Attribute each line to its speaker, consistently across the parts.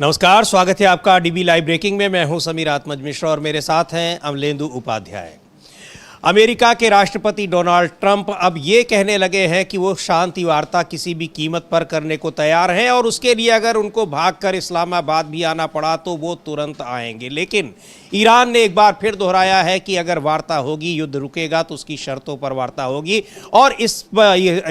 Speaker 1: नमस्कार, स्वागत है आपका डीबी लाइव ब्रेकिंग में। मैं हूं समीर आत्मज मिश्रा और मेरे साथ हैं अमलेंदु उपाध्याय। अमेरिका के राष्ट्रपति डोनाल्ड ट्रंप अब ये कहने लगे हैं कि वो शांति वार्ता किसी भी कीमत पर करने को तैयार हैं और उसके लिए अगर उनको भागकर इस्लामाबाद भी आना पड़ा तो वो तुरंत आएंगे। लेकिन ईरान ने एक बार फिर दोहराया है कि अगर वार्ता होगी, युद्ध रुकेगा तो उसकी शर्तों पर वार्ता होगी। और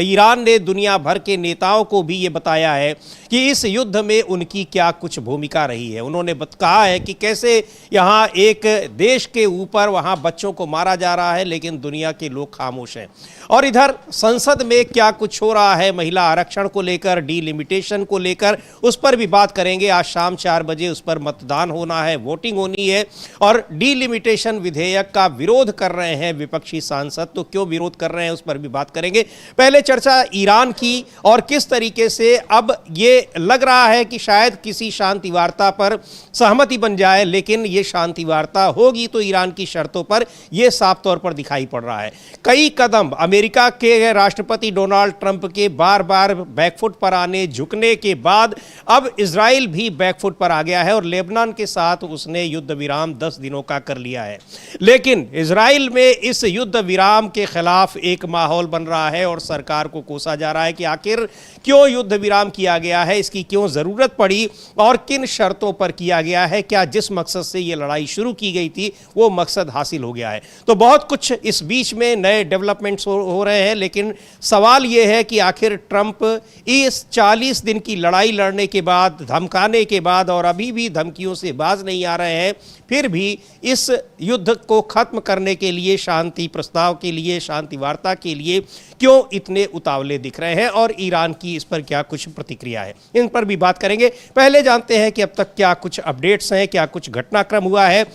Speaker 1: ईरान ने दुनिया भर के नेताओं को भी ये बताया है कि इस युद्ध में उनकी क्या कुछ भूमिका रही है। उन्होंने कहा है कि कैसे यहाँ एक देश के ऊपर वहाँ बच्चों को मारा जा रहा है लेकिन दुनिया के लोग खामोश हैं। और इधर संसद में क्या कुछ हो रहा है महिला आरक्षण को लेकर, डीलिमिटेशन को लेकर, उस पर भी बात करेंगे। आज शाम 4 बजे उस पर मतदान होना है, वोटिंग होनी है। और डीलिमिटेशन विधेयक का विरोध कर रहे हैं विपक्षी सांसद, तो क्यों विरोध कर रहे हैं उस पर भी बात करेंगे। पहले चर्चा ईरान की और किस तरीके से अब ये लग रहा है कि शायद किसी शांति वार्ता पर सहमति बन जाए, लेकिन ये शांति वार्ता होगी तो ईरान की शर्तों पर, यह साफ तौर पर दिखाई पड़ रहा है। कई कदम अमेरिका के राष्ट्रपति डोनाल्ड ट्रंप के बार बार बैकफुट पर आने, झुकने के बाद अब इजराइल भी बैकफुट पर आ गया है और लेबनान के साथ उसने युद्ध विराम 10 दिनों का कर लिया है। लेकिन इजराइल में इस युद्ध विराम के खिलाफ एक माहौल बन रहा है और सरकार को कोसा जा रहा है कि आखिर क्यों युद्ध विराम किया गया है, इसकी क्यों जरूरत पड़ी और किन शर्तों पर किया गया है। क्या जिस मकसद से यह लड़ाई शुरू की गई थी वो मकसद हासिल हो गया है। तो बहुत कुछ इस बीच में नए डेवलपमेंट्स हो रहे हैं, लेकिन सवाल यह है कि आखिर ट्रंप इस 40 दिन की लड़ाई लड़ने के बाद, धमकाने के बाद और अभी भी धमकियों से बाज नहीं आ रहे हैं, फिर भी इस युद्ध को खत्म करने के लिए, शांति प्रस्ताव के लिए, शांति वार्ता के लिए क्यों इतने उतावले दिख रहे हैं और ईरान की इस पर क्या कुछ प्रतिक्रिया है, इन पर भी बात करेंगे। पहले जानते हैं कि अब तक क्या कुछ अपडेट्स हैं, क्या कुछ घटनाक्रम हुआ है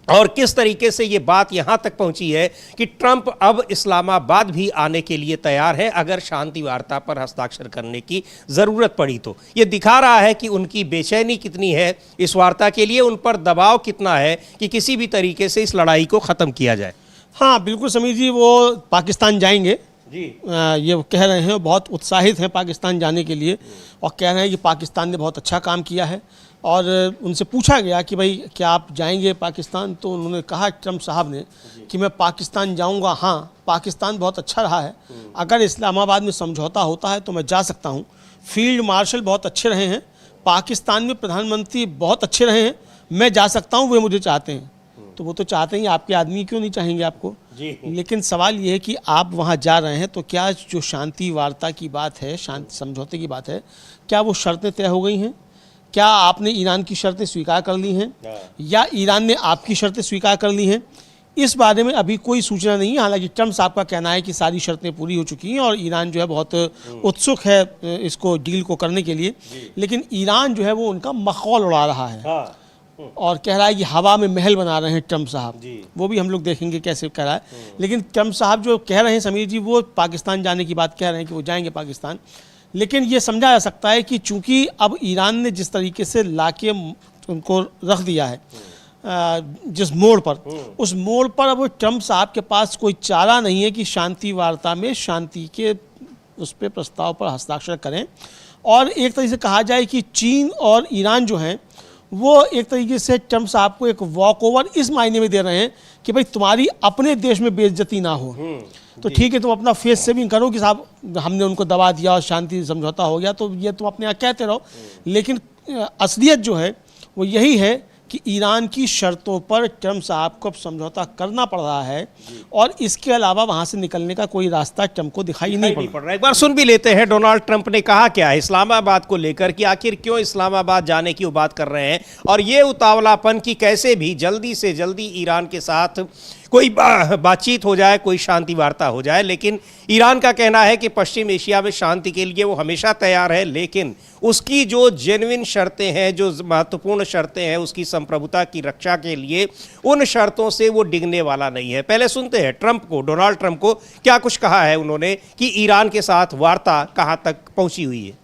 Speaker 1: और किस तरीके से ये बात यहां तक पहुंची है कि ट्रंप अब इस्लामाबाद भी आने के लिए तैयार है अगर शांति वार्ता पर हस्ताक्षर करने की जरूरत पड़ी तो। ये दिखा रहा है कि उनकी बेचैनी कितनी है इस वार्ता के लिए, उन पर दबाव कितना है कि किसी भी तरीके से इस लड़ाई को ख़त्म किया जाए।
Speaker 2: हाँ बिल्कुल समीर जी, वो पाकिस्तान जाएंगे
Speaker 1: जी।
Speaker 2: ये कह रहे हैं, बहुत उत्साहित हैं पाकिस्तान जाने के लिए और कह रहे हैं कि पाकिस्तान ने बहुत अच्छा काम किया है। और उनसे पूछा गया कि भाई क्या आप जाएंगे पाकिस्तान, तो उन्होंने कहा ट्रंप साहब ने कि मैं पाकिस्तान जाऊंगा। हाँ, पाकिस्तान बहुत अच्छा रहा है, अगर इस्लामाबाद में समझौता होता है तो मैं जा सकता हूँ। फील्ड मार्शल बहुत अच्छे रहे हैं, पाकिस्तान में प्रधानमंत्री बहुत अच्छे रहे हैं, मैं जा सकता हूँ, वे मुझे चाहते हैं। तो वो तो चाहते हैं, आपके आदमी क्यों नहीं चाहेंगे आपको जी। लेकिन सवाल ये है कि आप वहाँ जा रहे हैं तो क्या जो शांति वार्ता की बात है, शांति समझौते की बात है, क्या वो शर्तें तय हो गई हैं? क्या आपने ईरान की शर्तें स्वीकार कर ली हैं या ईरान ने आपकी शर्तें स्वीकार कर ली हैं? इस बारे में अभी कोई सूचना नहीं है। हालांकि ट्रंप साहब का कहना है कि सारी शर्तें पूरी हो चुकी हैं और ईरान जो है बहुत उत्सुक है इसको डील को करने के लिए। लेकिन ईरान जो है वो उनका मखौल उड़ा रहा है और कह रहा है कि हवा में महल बना रहे हैं ट्रंप साहब। वो भी हम लोग देखेंगे कैसे कह रहा है। लेकिन ट्रंप साहब जो कह रहे हैं समीर जी, वो पाकिस्तान जाने की बात कह रहे हैं कि वो जाएंगे पाकिस्तान। लेकिन ये समझा जा सकता है कि चूंकि अब ईरान ने जिस तरीके से लाके उनको रख दिया है जिस मोड़ पर, उस मोड़ पर अब ट्रंप साहब के पास कोई चारा नहीं है कि शांति वार्ता में शांति के उस पर प्रस्ताव पर हस्ताक्षर करें। और एक तरीके से कहा जाए कि चीन और ईरान जो हैं वो एक तरीके से ट्रंप साहब को एक वॉक ओवर इस मायने में दे रहे हैं कि भाई तुम्हारी अपने देश में बेइज्जती ना हो, तो ठीक है तुम अपना फेस सेविंग करो कि साहब हमने उनको दबा दिया और शांति समझौता हो गया, तो ये तुम अपने यहाँ कहते रहो। लेकिन असलियत जो है वो यही है कि ईरान की शर्तों पर ट्रंप साहब को समझौता करना पड़ रहा है और इसके अलावा वहाँ से निकलने का कोई रास्ता ट्रंप को दिखाई नहीं पड़ रहा है।
Speaker 1: एक बार सुन भी लेते हैं डोनाल्ड ट्रंप ने कहा क्या है इस्लामाबाद को लेकर कि आखिर क्यों इस्लामाबाद जाने की वो बात कर रहे हैं और ये उतावलापन कि कैसे भी जल्दी से जल्दी ईरान के साथ कोई बातचीत हो जाए, कोई शांति वार्ता हो जाए। लेकिन ईरान का कहना है कि पश्चिम एशिया में शांति के लिए वो हमेशा तैयार है, लेकिन उसकी जो जेन्युइन शर्तें हैं, जो महत्वपूर्ण शर्तें हैं उसकी संप्रभुता की रक्षा के लिए, उन शर्तों से वो डिगने वाला नहीं है। पहले सुनते हैं ट्रंप को, डोनाल्ड ट्रंप को क्या कुछ कहा है उन्होंने कि ईरान के साथ वार्ता कहाँ तक पहुँची हुई है।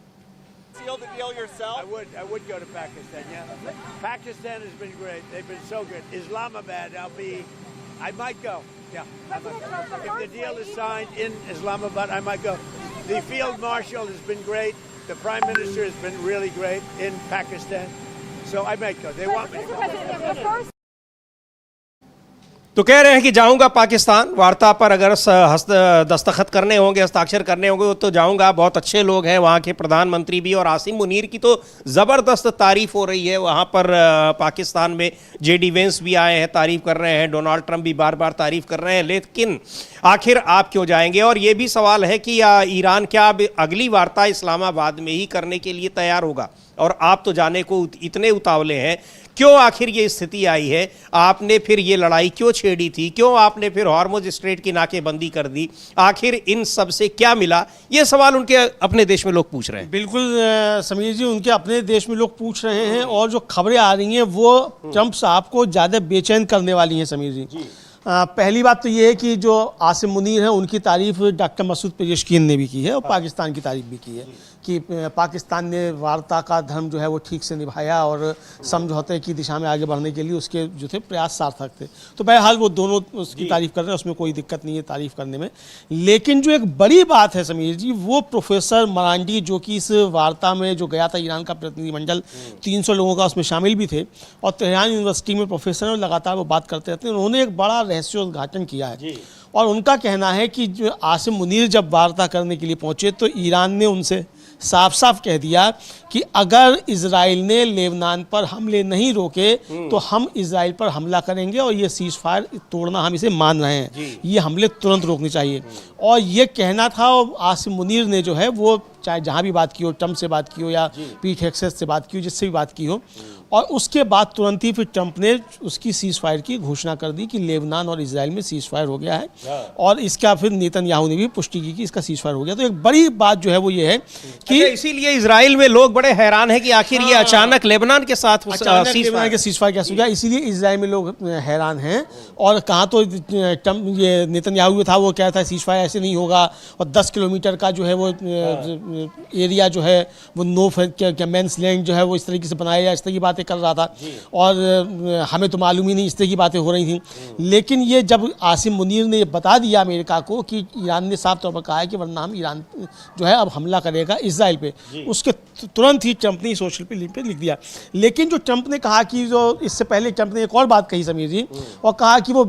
Speaker 3: I would go to Pakistan, yeah. Pakistan has been great. They've been so good. Islamabad, I might go. Yeah. If the deal is signed in Islamabad, I might go. The field marshal has been great. The prime minister has been really great in Pakistan. So I might go. They want me to go.
Speaker 4: Mr. President, the first
Speaker 1: तो कह रहे हैं कि जाऊंगा पाकिस्तान, वार्ता पर अगर दस्तखत करने होंगे, हस्ताक्षर करने होंगे तो जाऊंगा। बहुत अच्छे लोग हैं वहाँ के, प्रधानमंत्री भी, और आसिम मुनीर की तो ज़बरदस्त तारीफ हो रही है वहाँ पर पाकिस्तान में। जेडी वेंस भी आए हैं, तारीफ कर रहे हैं, डोनाल्ड ट्रंप भी बार बार तारीफ कर रहे हैं। लेकिन आखिर आप क्यों जाएंगे? और ये भी सवाल है कि ईरान क्या अब अगली वार्ता इस्लामाबाद में ही करने के लिए तैयार होगा? और आप तो जाने को इतने उतावले हैं, क्यों आखिर ये स्थिति आई है? आपने फिर ये लड़ाई क्यों छेड़ी थी? क्यों आपने फिर हॉर्मुज स्ट्रेट की नाकेबंदी कर दी? आखिर इन सब से क्या मिला? ये सवाल उनके अपने देश में लोग पूछ रहे हैं।
Speaker 2: बिल्कुल समीर जी, उनके अपने देश में लोग पूछ रहे हैं, और जो खबरें आ रही हैं वो ट्रंप साहब को ज़्यादा बेचैन करने वाली हैं समीर जी। पहली बात तो ये है कि जो आसिम मुनीर हैं उनकी तारीफ डॉक्टर मसूद पेजेशकिन ने भी की है, और पाकिस्तान की तारीफ भी की है कि पाकिस्तान ने वार्ता का धर्म जो है वो ठीक से निभाया और समझौते की दिशा में आगे बढ़ने के लिए उसके जो थे प्रयास सार्थक थे। तो बहरहाल वो दोनों उसकी तारीफ कर रहे हैं, उसमें कोई दिक्कत नहीं है तारीफ करने में। लेकिन जो एक बड़ी बात है समीर जी, वो प्रोफेसर मरांडी, जो कि इस वार्ता में जो गया था, ईरान का प्रतिनिधिमंडल 300 लोगों का उसमें शामिल भी थे, और तेहरान यूनिवर्सिटी में प्रोफेसर हैं, लगातार वो बात करते रहते हैं। उन्होंने एक बड़ा रहस्योद्घाटन किया है, और उनका कहना है कि जो आसिम मुनीर जब वार्ता करने के लिए पहुंचे तो ईरान ने उनसे साफ साफ कह दिया कि अगर इजराइल ने लेबनान पर हमले नहीं रोके तो हम इजराइल पर हमला करेंगे, और ये सीज फायर तोड़ना हम इसे मान रहे हैं, ये हमले तुरंत रोकने चाहिए। और ये कहना था, और आसिम मुनीर ने जो है वो चाहे जहाँ भी बात की हो, ट्रंप से बात की हो या पीट हेक्सेस से बात की हो, जिससे भी बात की हो, और उसके बाद तुरंत ही फिर ट्रंप ने उसकी सीज फायर की घोषणा कर दी कि लेबनान और इजराइल में सीज फायर हो गया है, और इसका फिर नेतन्याहू ने भी पुष्टि की कि इसका सीज फायर हो गया। तो एक बड़ी बात जो है वो ये है कि
Speaker 1: इसीलिए इजराइल में लोग बड़े हैरान हैं कि आखिर ये अचानक लेबनान के साथ
Speaker 2: लेबनान के सीज फायर कैसे हो गया, इसीलिए इजराइल में लोग हैरान हैं। और कहाँ तो ट्रंप, ये नेतन्याहू था, वो कहता है सीज फायर ऐसे नहीं होगा, और 10 किलोमीटर का जो है वो एरिया जो है वो नो मैंस लैंड जो है वो इस तरीके से बनाया जाए, इस तरह की बातें कर रहा था, और हमें तो मालूम ही नहीं, इस तरह की बातें हो रही थी। लेकिन ये जब आसिम मुनीर ने बता दिया अमेरिका को कि ईरान ने साफ तौर पर कहा है कि वरना हम ईरान जो है अब हमला करेगा इजराइल पे, उसके तुरंत ही ट्रंप ने सोशल पे लिख दिया। लेकिन जो ट्रंप ने कहा कि जो इससे पहले ट्रंप ने एक और बात कही समीर जी, और कहा कि वो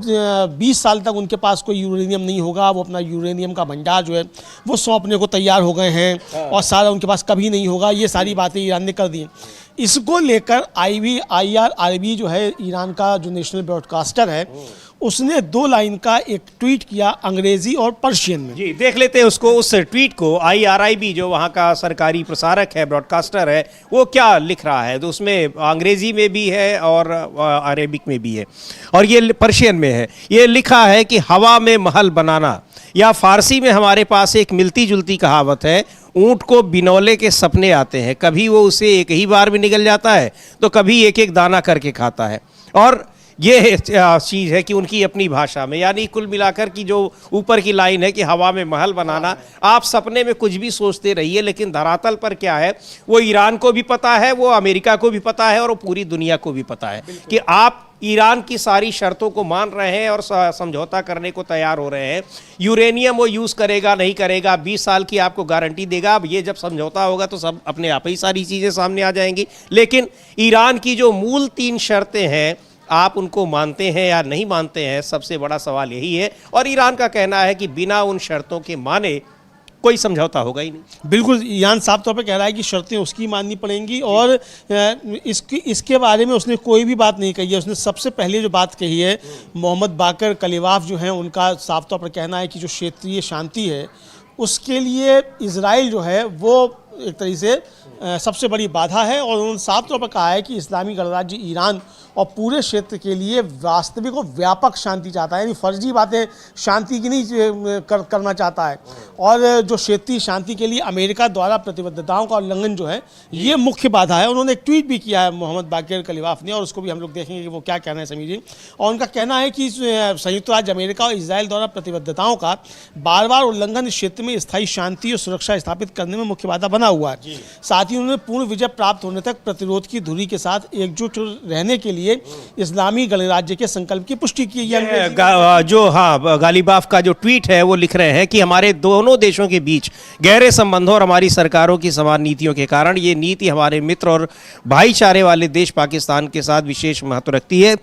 Speaker 2: 20 साल तक उनके पास कोई यूरेनियम नहीं होगा, वो अपना यूरेनियम का भंडार जो है वो सौंपने को तैयार हो गए हैं, और सारा उनके पास कभी नहीं होगा। ये सारी बातें ईरान ने कर दी। इसको लेकर IRIB जो है ईरान का जो नेशनल ब्रॉडकास्टर है, उसने 2 लाइन का एक ट्वीट किया अंग्रेजी और पर्शियन में।
Speaker 1: जी, देख लेते हैं उसको, उस ट्वीट को। IRIB जो वहाँ का सरकारी प्रसारक है, ब्रॉडकास्टर है, वो क्या लिख रहा है? तो उसमें अंग्रेजी में भी है और अरेबिक में भी है, और ये पर्शियन में है। ये लिखा है कि हवा में महल बनाना, या फारसी में हमारे पास एक मिलती जुलती कहावत है, ऊँट को बिनौले के सपने आते हैं, कभी वो उसे एक ही बार में निगल जाता है तो कभी एक एक दाना करके खाता है। और ये चीज़ है कि उनकी अपनी भाषा में, यानी कुल मिलाकर की जो ऊपर की लाइन है कि हवा में महल बनाना, आप सपने में कुछ भी सोचते रहिए, लेकिन धरातल पर क्या है वो ईरान को भी पता है, वो अमेरिका को भी पता है, और वो पूरी दुनिया को भी पता है कि आप ईरान की सारी शर्तों को मान रहे हैं और समझौता करने को तैयार हो रहे हैं। यूरेनियम वो यूज़ करेगा नहीं करेगा, 20 साल की आपको गारंटी देगा। अब ये जब समझौता होगा तो सब अपने आप ही सारी चीज़ें सामने आ जाएंगी। लेकिन ईरान की जो मूल 3 शर्तें हैं, आप उनको मानते हैं या नहीं मानते हैं, सबसे बड़ा सवाल यही है। और ईरान का कहना है कि बिना उन शर्तों के माने कोई समझौता होगा ही नहीं।
Speaker 2: बिल्कुल, ईरान साफ तौर पे कह रहा है कि शर्तें उसकी माननी पड़ेंगी, और इसके बारे में उसने कोई भी बात नहीं कही है। उसने सबसे पहले जो बात कही है, मोहम्मद बाकर कलिवाफ जो हैं, उनका साफ तौर पर कहना है कि जो क्षेत्रीय शांति है उसके लिए इजराइल जो है वो एक तरीके से सबसे बड़ी बाधा है, और उन्होंने साफ तौर पर कहा है कि इस्लामी गणराज्य ईरान और पूरे क्षेत्र के लिए वास्तविक और व्यापक शांति चाहता है, यानी फर्जी बातें शांति की नहीं करना चाहता है। और जो क्षेत्रीय शांति के लिए अमेरिका द्वारा प्रतिबद्धताओं का उल्लंघन जो है ये मुख्य बाधा है। उन्होंने एक ट्वीट भी किया है मोहम्मद बाकर कलिवाफ ने, और उसको भी हम लोग देखेंगे कि वो क्या कहना है समीर जी। और उनका कहना है कि संयुक्त राज्य अमेरिका और इजराइल द्वारा प्रतिबद्धताओं का बार बार उल्लंघन इस क्षेत्र में स्थायी शांति और सुरक्षा स्थापित करने में मुख्य बाधा बना हुआ है। साथ ही उन्होंने पूर्ण विजय प्राप्त होने तक प्रतिरोध की धुरी के साथ एकजुट रहने के लिए लिए इस्लामी गणराज्य के संकल्प की पुष्टि की है।
Speaker 1: गालिबाफ का जो ट्वीट है वो लिख रहे हैं कि हमारे दोनों देशों के बीच गहरे संबंधों और हमारी सरकारों की समान नीतियों के कारण ये नीति हमारे मित्र और भाईचारे वाले देश पाकिस्तान के साथ विशेष महत्व रखती है।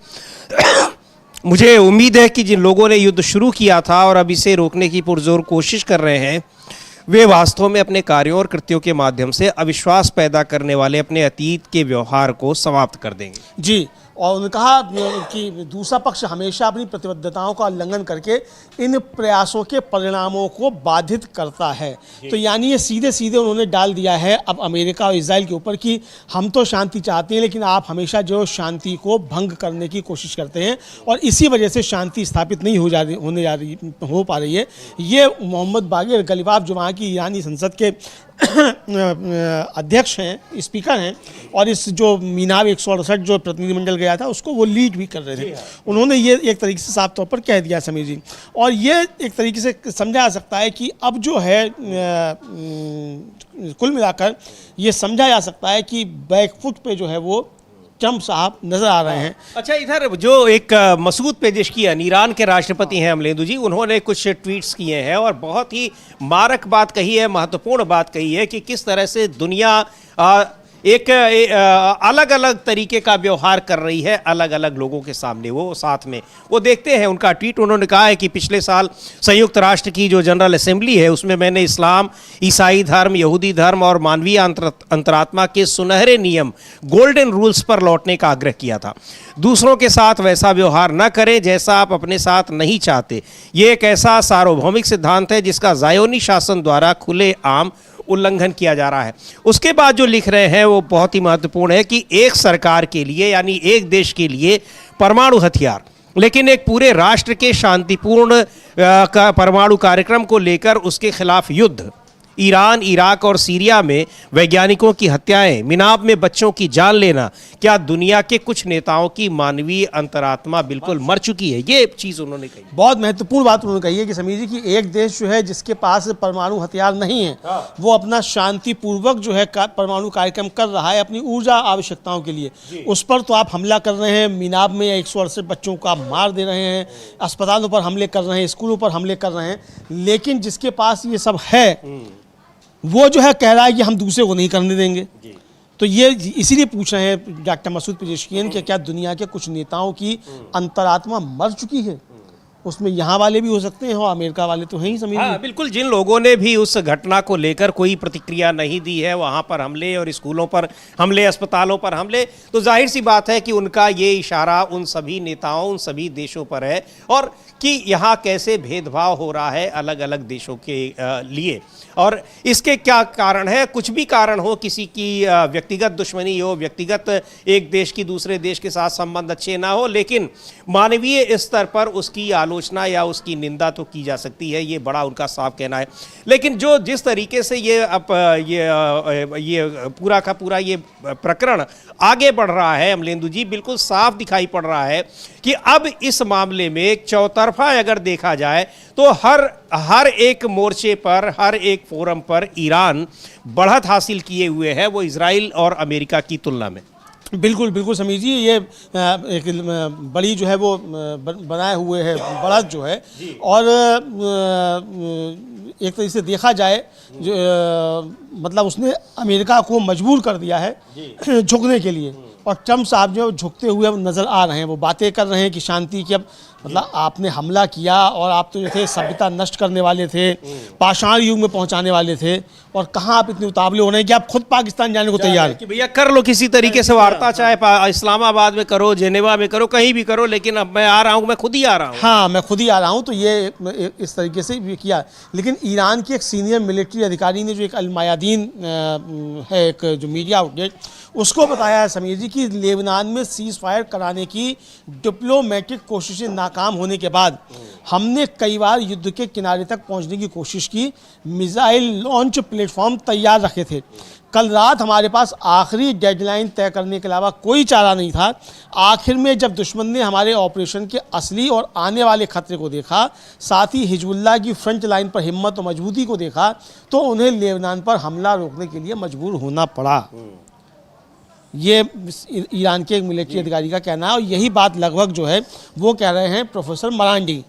Speaker 1: मुझे उम्मीद है कि जिन लोगों ने युद्ध शुरू किया था और अब इसे रोकने की पुरजोर कोशिश कर रहे हैं, वे वास्तव में अपने कार्यों और कृत्यों के माध्यम से अविश्वास पैदा करने वाले अपने अतीत के व्यवहार को समाप्त कर देंगे।
Speaker 2: जी, और उन्होंने कहा कि दूसरा पक्ष हमेशा अपनी प्रतिबद्धताओं का उल्लंघन करके इन प्रयासों के परिणामों को बाधित करता है। तो यानी ये सीधे सीधे उन्होंने डाल दिया है अब अमेरिका और इजराइल के ऊपर कि हम तो शांति चाहते हैं, लेकिन आप हमेशा जो शांति को भंग करने की कोशिश करते हैं और इसी वजह से शांति स्थापित नहीं हो पा रही है। ये मोहम्मद बागिर गलीबाफ जो वहाँ की ईरानी संसद के अध्यक्ष हैं, स्पीकर हैं, और इस जो मीनाब 168 जो प्रतिनिधिमंडल गया था उसको वो लीड भी कर रहे थे। उन्होंने ये एक तरीके से साफ तौर पर कह दिया समीर जी, और ये एक तरीके से समझा जा सकता है कि अब जो है कुल मिलाकर ये समझा जा सकता है कि बैकफुट पे जो है वो ट्रम्प साहब नजर आ रहे हैं।
Speaker 1: अच्छा, इधर जो एक मसूद पेजेशकियान ईरान के राष्ट्रपति हैं अमलेंदु जी, उन्होंने कुछ ट्वीट्स किए हैं और बहुत ही मारक बात कही है, महत्वपूर्ण बात कही है कि किस तरह से दुनिया एक अलग अलग तरीके का व्यवहार कर रही है अलग अलग लोगों के सामने। वो साथ में वो देखते हैं उनका ट्वीट। उन्होंने कहा है कि पिछले साल संयुक्त राष्ट्र की जो जनरल असेंबली है उसमें मैंने इस्लाम, ईसाई धर्म, यहूदी धर्म और मानवीय अंतरात्मा के सुनहरे नियम, गोल्डन रूल्स पर लौटने का आग्रह किया था। दूसरों के साथ वैसा व्यवहार न करें जैसा आप अपने साथ नहीं चाहते। ये एक ऐसा सार्वभौमिक सिद्धांत है जिसका ज़ायोनी शासन द्वारा खुले आम उल्लंघन किया जा रहा है। उसके बाद जो लिख रहे हैं वो बहुत ही महत्वपूर्ण है कि एक सरकार के लिए यानी एक देश के लिए परमाणु हथियार, लेकिन एक पूरे राष्ट्र के शांतिपूर्ण परमाणु कार्यक्रम को लेकर उसके खिलाफ युद्ध, ईरान, इराक और सीरिया में वैज्ञानिकों की हत्याएं, मिनाब में बच्चों की जान लेना, क्या दुनिया के कुछ नेताओं की मानवीय अंतरात्मा बिल्कुल मर चुकी है? ये चीज़ उन्होंने कही।
Speaker 2: बहुत महत्वपूर्ण बात उन्होंने कही है कि समीर जी की एक देश जो है जिसके पास परमाणु हथियार नहीं है, वो अपना शांतिपूर्वक जो है परमाणु कार्यक्रम कर रहा है अपनी ऊर्जा आवश्यकताओं के लिए। उस पर तो आप हमला कर रहे हैं, मिनाब में 168 बच्चों का मार दे रहे हैं, अस्पतालों पर हमले कर रहे हैं, स्कूलों पर हमले कर रहे हैं, लेकिन जिसके पास ये सब है वो जो है कह रहा है कि हम दूसरे को नहीं करने देंगे। तो ये इसीलिए पूछ रहे हैं डॉक्टर मसूद पेजेशकियान कि क्या दुनिया के कुछ नेताओं की अंतरात्मा मर चुकी है? उसमें यहाँ वाले भी हो सकते हैं और अमेरिका वाले तो हैं ही समीर।
Speaker 1: हाँ, बिल्कुल। जिन लोगों ने भी उस घटना को लेकर कोई प्रतिक्रिया नहीं दी है, वहाँ पर हमले और स्कूलों पर हमले, अस्पतालों पर हमले, तो जाहिर सी बात है कि उनका ये इशारा उन सभी नेताओं, उन सभी देशों पर है और कि यहाँ कैसे भेदभाव हो रहा है अलग अलग देशों के लिए। और इसके क्या कारण है? कुछ भी कारण हो, किसी की व्यक्तिगत दुश्मनी हो, व्यक्तिगत एक देश की दूसरे देश के साथ संबंध अच्छे ना हो, लेकिन मानवीय स्तर पर उसकी आलोचना या उसकी निंदा तो की जा सकती है, ये बड़ा उनका साफ कहना है। लेकिन जो जिस तरीके से ये पूरा का पूरा ये प्रकरण आगे बढ़ रहा है अमलेंदु जी, बिल्कुल साफ दिखाई पड़ रहा है कि अब इस मामले में एक चौतरफा अगर देखा जाए तो हर एक मोर्चे पर, हर एक फोरम पर ईरान बढ़त हासिल किए हुए है, वो इजराइल और अमेरिका की तुलना में।
Speaker 2: बिल्कुल बिल्कुल समीर जी, ये एक बड़ी जो है वो बनाए हुए है बढ़त जो है, और एक तरीके से देखा जाए जो मतलब उसने अमेरिका को मजबूर कर दिया है झुकने के लिए, और ट्रम्प साहब जो झुकते हुए नज़र आ रहे हैं। वो बातें कर रहे हैं कि शांति की, अब मतलब आपने हमला किया और आप तो जो थे सभ्यता नष्ट करने वाले थे, पाषाण युग में पहुंचाने वाले थे, और कहाँ आप इतने उतावले हो रहे हैं कि आप खुद पाकिस्तान जाने को तैयार हैं
Speaker 1: कि भैया कर लो किसी तरीके से वार्ता, चाहे इस्लामाबाद में करो, जेनेवा में करो, कहीं भी करो, लेकिन अब मैं आ रहा हूँ, मैं खुद ही आ रहा हूँ।
Speaker 2: हाँ, मैं खुद ही आ रहा हूँ। तो ये इस तरीके से भी किया। लेकिन ईरान के एक सीनियर मिलिट्री अधिकारी ने, जो एक अल-मयादीन है एक जो मीडिया आउटलेट, उसको बताया है समीर जी कि लेबनान में सीज फायर कराने की डिप्लोमेटिक कोशिशें नाकाम होने के बाद हमने कई बार युद्ध के किनारे तक पहुंचने की कोशिश की, मिसाइल लॉन्च प्लेटफॉर्म तैयार रखे थे। कल रात हमारे पास आखिरी डेडलाइन तय करने के अलावा कोई चारा नहीं था। आखिर में जब दुश्मन ने हमारे ऑपरेशन के असली और आने वाले खतरे को देखा, साथ ही हिजबुल्लाह की फ्रंट लाइन पर हिम्मत और मजबूती को देखा, तो उन्हें लेबनान पर हमला रोकने के लिए मजबूर होना पड़ा। ये ईरान के एक मिलिट्री अधिकारी का कहना है। और यही बात लगभग जो है वो कह रहे हैं प्रोफेसर मरांडी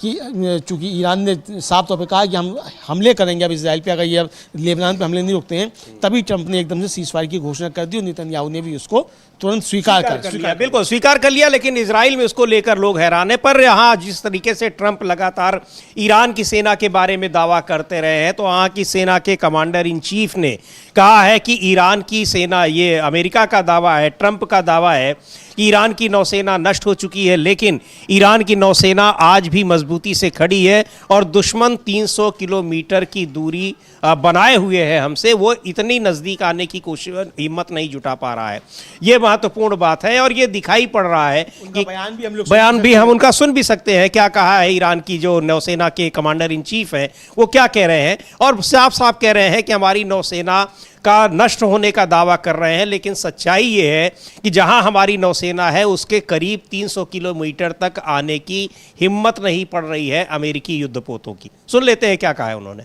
Speaker 2: कि चूंकि ईरान ने साफ तौर पे कहा कि हम हमले करेंगे अब इसराइल पे, अगर ये लेबनान पे हमले नहीं रुकते हैं, तभी ट्रंप ने एकदम से सीज़फायर की घोषणा कर दी और नेतन्याहू ने भी उसको तुरंत स्वीकार कर लिया।
Speaker 1: बिल्कुल स्वीकार कर लिया, लेकिन इजराइल में उसको लेकर लोग हैरान है। पर यहाँ जिस तरीके से ट्रंप लगातार ईरान की सेना के बारे में दावा करते रहे हैं, तो वहाँ की सेना के कमांडर इन चीफ ने कहा है कि ईरान की सेना, ये अमेरिका का दावा है, ट्रंप का दावा है कि ईरान की नौसेना नष्ट हो चुकी है, लेकिन ईरान की नौसेना आज भी मजबूती से खड़ी है और दुश्मन 300 किलोमीटर की दूरी बनाए हुए है हमसे, वो इतनी नज़दीक आने की कोशिश हिम्मत नहीं जुटा पा रहा है। ये महत्वपूर्ण बात है और ये दिखाई पड़ रहा है कि बयान भी हम उनका सुन भी सकते हैं। क्या कहा है ईरान की जो नौसेना के कमांडर इन चीफ है, वो क्या कह रहे हैं, और साफ साफ कह रहे हैं कि हमारी नौसेना का नष्ट होने का दावा कर रहे हैं, लेकिन सच्चाई ये है कि जहां हमारी नौसेना है उसके करीब 300 किलोमीटर तक आने की हिम्मत नहीं पड़ रही है अमेरिकी युद्धपोतों की। सुन लेते हैं क्या कहा है उन्होंने।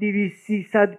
Speaker 4: 200-300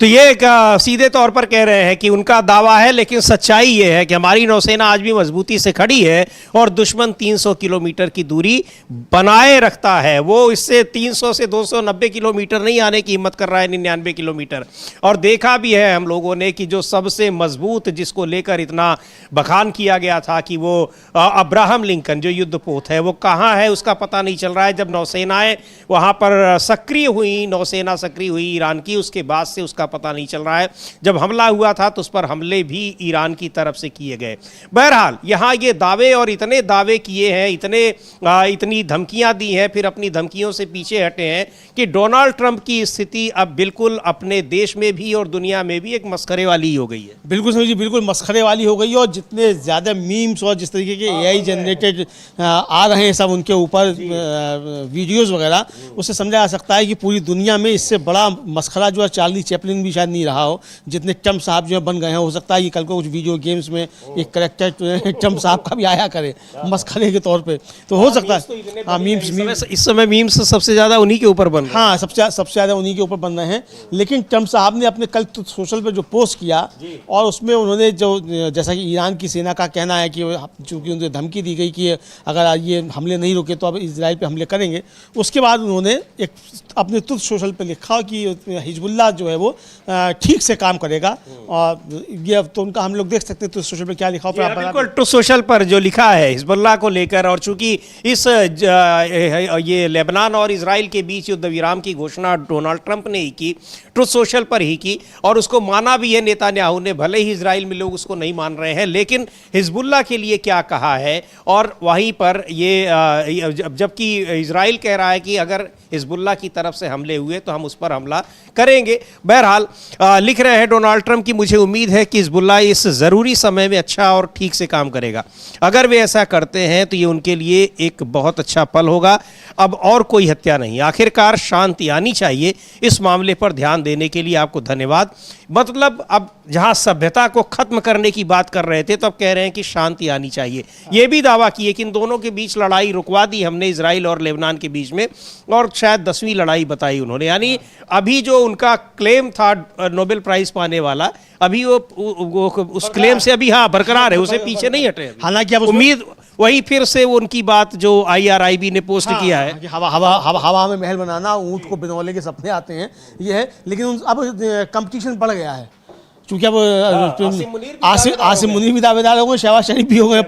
Speaker 1: तो ये एक सीधे तौर पर कह रहे हैं कि उनका दावा है, लेकिन सच्चाई ये है कि हमारी नौसेना आज भी मजबूती से खड़ी है और दुश्मन 300 किलोमीटर की दूरी बनाए रखता है। वो इससे 300 से 290 किलोमीटर नहीं आने की हिम्मत कर रहा है, 99 किलोमीटर। और देखा भी है हम लोगों ने कि जो सबसे मजबूत, जिसको लेकर इतना बखान किया गया था कि वो अब्राहम लिंकन जो युद्धपोत है, वो कहाँ है उसका पता नहीं चल रहा है। जब नौसेनाएं वहाँ पर सक्रिय हुई, नौसेना सक्रिय हुई ईरान की, उसके बाद से उसका पता नहीं चल रहा है। जब हमला हुआ था तो उस पर हमले भी ईरान की तरफ से किए गए। बहरहाल यहाँ ये दावे और इतने दावे किए हैं, इतनी धमकियां दी हैं, फिर अपनी धमकियों से पीछे हटे हैं कि डोनाल्ड ट्रंप की स्थिति अब बिल्कुल अपने देश में भी और दुनिया में भी एक मस्खरे वाली हो गई है।
Speaker 2: बिल्कुल समझिए, बिल्कुल मस्खरे वाली हो गई है। और जितने ज़्यादा मीम्स और जिस तरीके के AI जनरेटेड आ रहे हैं सब उनके ऊपर वीडियोज़ वगैरह, उससे समझा जा सकता है कि पूरी दुनिया में इससे बड़ा मस्खरा जो है चार्ली चैपलिन भी शायद नहीं रहा हो, जितने ट्रंप साहब जो बन गए हैं। हो सकता है कि कल को कुछ वीडियो गेम्स में एक करेक्टर ट्रंप साहब का भी आया करे मस्खरे के तौर पे, तो हो सकता है। हाँ, मीम्स
Speaker 1: इस समय मीम्स सबसे ज़्यादा उन्हीं के ऊपर बन रहे हैं।
Speaker 2: हाँ, सबसे ज़्यादा उन्हीं के ऊपर बन रहे हैं। लेकिन ट्रंप साहब ने अपने कल सोशल पे जो पोस्ट किया और उसमें उन्होंने जो, जैसा कि ईरान की सेना का कहना है कि चूँकि उन्हें धमकी दी गई कि अगर ये हमले नहीं रुके तो अब इजराइल पे हमले करेंगे, उसके बाद उन्होंने एक अपने तुर्क सोशल पे लिखा कि हिजबुल्लाह जो है वो ठीक से काम करेगा। और ये तो उनका हम लोग देख सकते हैं तो सोशल पे क्या लिखा हो।
Speaker 1: बिल्कुल ट्रू सोशल पर जो लिखा है हिजबुल्लाह को लेकर, और चूंकि इस ये लेबनान और इजराइल के बीच युद्ध विराम की घोषणा डोनाल्ड ट्रंप ने ही की, ट्रू सोशल पर ही की, और उसको माना भी है नेतान्याहू ने। भले ही इजराइल में लोग उसको नहीं मान रहे हैं, लेकिन हिजबुल्लाह के लिए क्या कहा है। और वहीं पर ये जबकि इजराइल कह रहा है कि अगर हिजबुल्लाह की तरफ से हमले हुए तो हम उस पर हमला करेंगे। बहरहाल लिख रहे हैं डोनाल्ड ट्रंप की मुझे उम्मीद है कि हिजबुल्लाह इस ज़रूरी समय में अच्छा और ठीक से काम करेगा। अगर वे ऐसा करते हैं तो ये उनके लिए एक बहुत अच्छा पल होगा। अब और कोई हत्या नहीं, आखिरकार शांति आनी चाहिए। इस मामले पर ध्यान देने के लिए आपको धन्यवाद। मतलब अब जहां सभ्यता को खत्म करने की बात कर रहे थे, तो अब कह रहे हैं कि शांति आनी चाहिए। ये भी दावा किए कि इन दोनों के बीच लड़ाई रुकवा दी हमने, इजराइल और लेबनान के बीच में, और शायद 10वीं लड़ाई बताई उन्होंने। यानी अभी जो उनका क्लेम था नोबेल प्राइज पाने वाला, अभी वो उस क्लेम से अभी बरकरार है, उसे पीछे नहीं हटे।
Speaker 2: हालांकि अब
Speaker 1: उम्मीद वही फिर से उनकी बात जो IRIB ने पोस्ट किया है
Speaker 2: कि हवा में महल बनाना, ऊंट को बिनौले के सपने आते हैं, ये है। लेकिन अब कंपटीशन बढ़ गया है, क्योंकि अब आसिम मुनीर भी दावेदार हो गए, शहबाज शरीफ भी हो गए।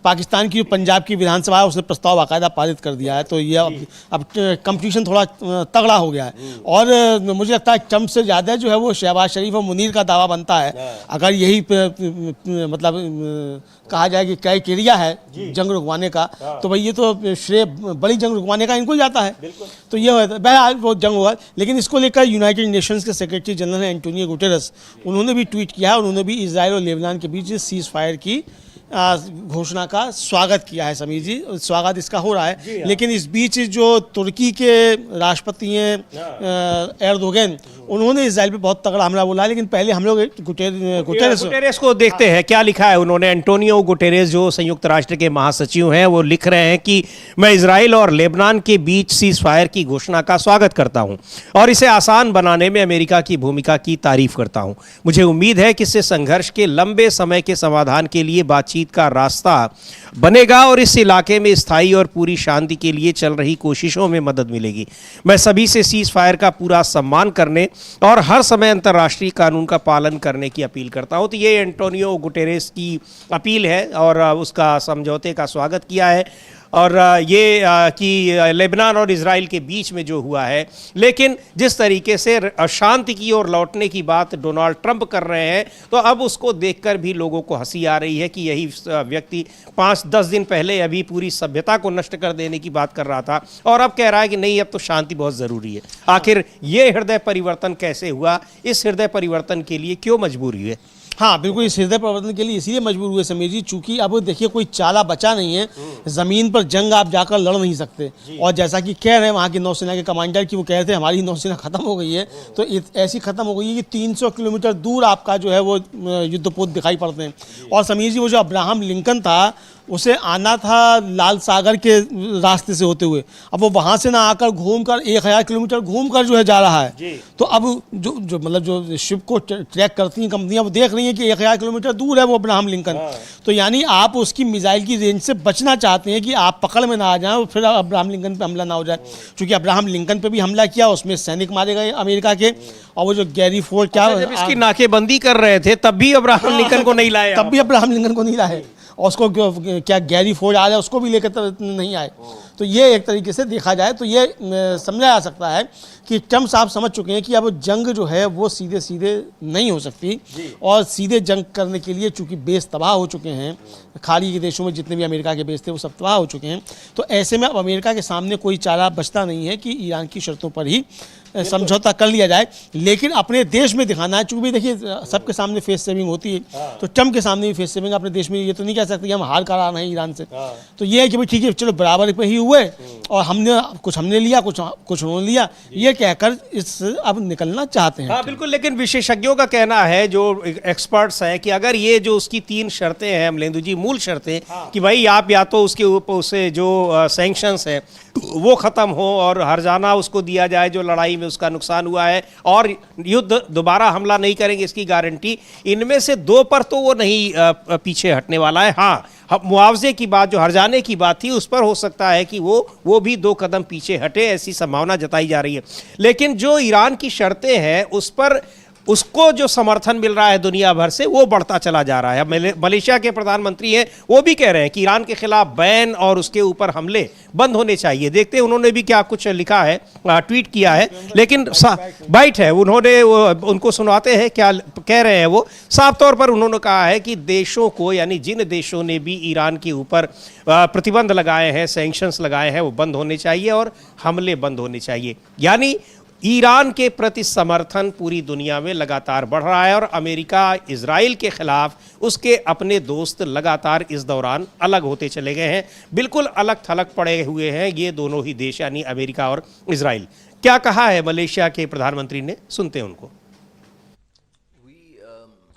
Speaker 2: पाकिस्तान की पंजाब की विधानसभा है, उसने प्रस्ताव बाकायदा पारित कर दिया है। तो ये अब कंपटीशन थोड़ा तगड़ा हो गया है। और मुझे लगता है ट्रंप से ज़्यादा जो है वो शहबाज शरीफ और मुनीर का दावा बनता है। अगर यही मतलब कहा जाए कि क्राइटेरिया है जंग रुकवाने का, तो भाई ये तो श्रेय बड़ी जंग रुकवाने का इनको जाता है। तो ये बहरहाल वो जंग होगा। लेकिन इसको लेकर यूनाइटेड नेशंस के सेक्रेटरी जनरल एंटोनियो गुटेरेस, उन्होंने भी ट्वीट किया है। उन्होंने भी इजराइल और लेबनान के बीच सीज़ फायर की घोषणा का स्वागत किया है। समीर जी, स्वागत इसका हो रहा है, लेकिन इस बीच जो तुर्की के राष्ट्रपति हैं एर्दोगन, उन्होंने इजराइल पे बहुत तगड़ा हमला बोला है। लेकिन पहले हम लोग
Speaker 1: गुटेरेस को देखते हैं क्या लिखा है उन्होंने। एंटोनियो गुटेरेस जो संयुक्त राष्ट्र के महासचिव हैं, वो लिख रहे हैं कि मैं इजराइल और लेबनान के बीच सीज फायर की घोषणा का स्वागत करता हूं और इसे आसान बनाने में अमेरिका की भूमिका की तारीफ करता हूं। मुझे उम्मीद है कि इससे संघर्ष के लंबे समय के समाधान के लिए बातचीत का रास्ता बनेगा और इस इलाके में स्थायी और पूरी शांति के लिए चल रही कोशिशों में मदद मिलेगी। मैं सभी से सीज फायर का पूरा सम्मान करने और हर समय अंतर्राष्ट्रीय कानून का पालन करने की अपील करता हूं। तो ये एंटोनियो गुटेरेस की अपील है और उसका समझौते का स्वागत किया है और ये कि लेबनान और इजराइल के बीच में जो हुआ है। लेकिन जिस तरीके से शांति की ओर लौटने की बात डोनाल्ड ट्रंप कर रहे हैं, तो अब उसको देखकर भी लोगों को हंसी आ रही है कि यही व्यक्ति 5-10 दिन पहले अभी पूरी सभ्यता को नष्ट कर देने की बात कर रहा था और अब कह रहा है कि नहीं, अब तो शांति बहुत ज़रूरी है। आखिर ये हृदय परिवर्तन कैसे हुआ? इस हृदय परिवर्तन के लिए क्यों मजबूर हुए?
Speaker 2: हाँ बिल्कुल, इस हृदय परिवर्तन के लिए इसीलिए मजबूर हुए समीर जी, चूंकि अब देखिए कोई चाला बचा नहीं है। ज़मीन पर जंग आप जाकर लड़ नहीं सकते। और जैसा कि कह रहे हैं वहाँ की नौसेना के कमांडर की, वो कह रहे थे हमारी नौसेना ख़त्म हो गई है। तो ऐसी ख़त्म हो गई है कि 300 किलोमीटर दूर आपका जो है वो युद्धपोत दिखाई पड़ते हैं। और समीर जी, वो जो अब्राहम लिंकन था, उसे आना था लाल सागर के रास्ते से होते हुए, अब वो वहाँ से ना आकर घूमकर 1000 किलोमीटर घूमकर जो है जा रहा है। तो अब जो मतलब जो शिप को ट्रैक करती हैं कंपनियां, वो देख रही हैं कि 1000 किलोमीटर दूर है वो अब्राहम लिंकन। तो यानी आप उसकी मिसाइल की रेंज से बचना चाहते हैं कि आप पकड़ में ना आ जाएं और फिर अब्राहम लिंकन पे हमला ना हो जाए। चूँकि अब्राहम लिंकन पे भी हमला किया, उसमें सैनिक मारे गए अमेरिका के। और वो जो गैरी फोर्ड क्या
Speaker 1: इसकी नाकेबंदी कर रहे थे तब भी अब्राहम लिंकन को नहीं लाए,
Speaker 2: तब भी अब्राहम लिंकन को नहीं लाए, और उसको क्या गैरी फोर्ड आ जाए उसको भी लेकर नहीं आए। तो ये एक तरीके से देखा जाए तो ये समझा जा सकता है कि ट्रम्प साहब समझ चुके हैं कि अब जंग जो है वो सीधे सीधे नहीं हो सकती, और सीधे जंग करने के लिए चूंकि बेस तबाह हो चुके हैं, खाड़ी के देशों में जितने भी अमेरिका के बेस थे वो सब तबाह हो चुके हैं। तो ऐसे में अब अमेरिका के सामने कोई चारा बचता नहीं है कि ईरान की शर्तों पर ही समझौता कर लिया जाए। लेकिन अपने देश में दिखाना है, चूँकि देखिए सबके सामने फेस सेविंग होती है, तो ट्रम्प के सामने भी फेस सेविंग। अपने देश में ये तो नहीं कह सकते कि हम हार कर रहे हैं ईरान से। तो ये है कि भाई ठीक है, चलो बराबर पे ही हुए और हमने लिया, कुछ उन्होंने लिया, ये कहकर इस अब निकलना चाहते हैं।
Speaker 1: हाँ बिल्कुल, लेकिन विशेषज्ञों का कहना है, जो एक्सपर्ट्स हैं, कि अगर ये जो उसकी 3 शर्तें हैं अमलेंदु जी, मूल शर्तें, कि भाई आप या तो उसके ऊपर उसे जो सैंक्शंस है वो ख़त्म हो और हर्जाना उसको दिया जाए जो लड़ाई में उसका नुकसान हुआ है, और युद्ध दोबारा हमला नहीं करेंगे इसकी गारंटी। इनमें से 2 पर तो वो नहीं पीछे हटने वाला है। हाँ, मुआवजे की बात, जो हर्जाने की बात थी, उस पर हो सकता है कि वो भी 2 कदम पीछे हटे, ऐसी संभावना जताई जा रही है। लेकिन जो ईरान की शर्तें हैं उस पर उसको जो समर्थन मिल रहा है दुनिया भर से, वो बढ़ता चला जा रहा है। मलेशिया के प्रधानमंत्री हैं, वो भी कह रहे हैं कि ईरान के खिलाफ बैन और उसके ऊपर हमले बंद होने चाहिए। देखते हैं उन्होंने भी क्या कुछ लिखा है, ट्वीट किया है, लेकिन बाइट है, उन्होंने उनको सुनाते हैं क्या कह रहे हैं। वो साफ तौर पर उन्होंने कहा है कि देशों को, यानी जिन देशों ने भी ईरान के ऊपर प्रतिबंध लगाए हैं, सैंक्शंस लगाए हैं, वो बंद होने चाहिए और हमले बंद होने चाहिए। यानी ईरान के प्रति समर्थन पूरी दुनिया में लगातार बढ़ रहा है और अमेरिका इजराइल के खिलाफ उसके अपने दोस्त लगातार इस दौरान अलग होते चले गए हैं, बिल्कुल अलग थलग पड़े हुए हैं ये दोनों ही देश, यानी अमेरिका और इजराइल। क्या कहा है मलेशिया के प्रधानमंत्री ने, सुनते हैं उनको।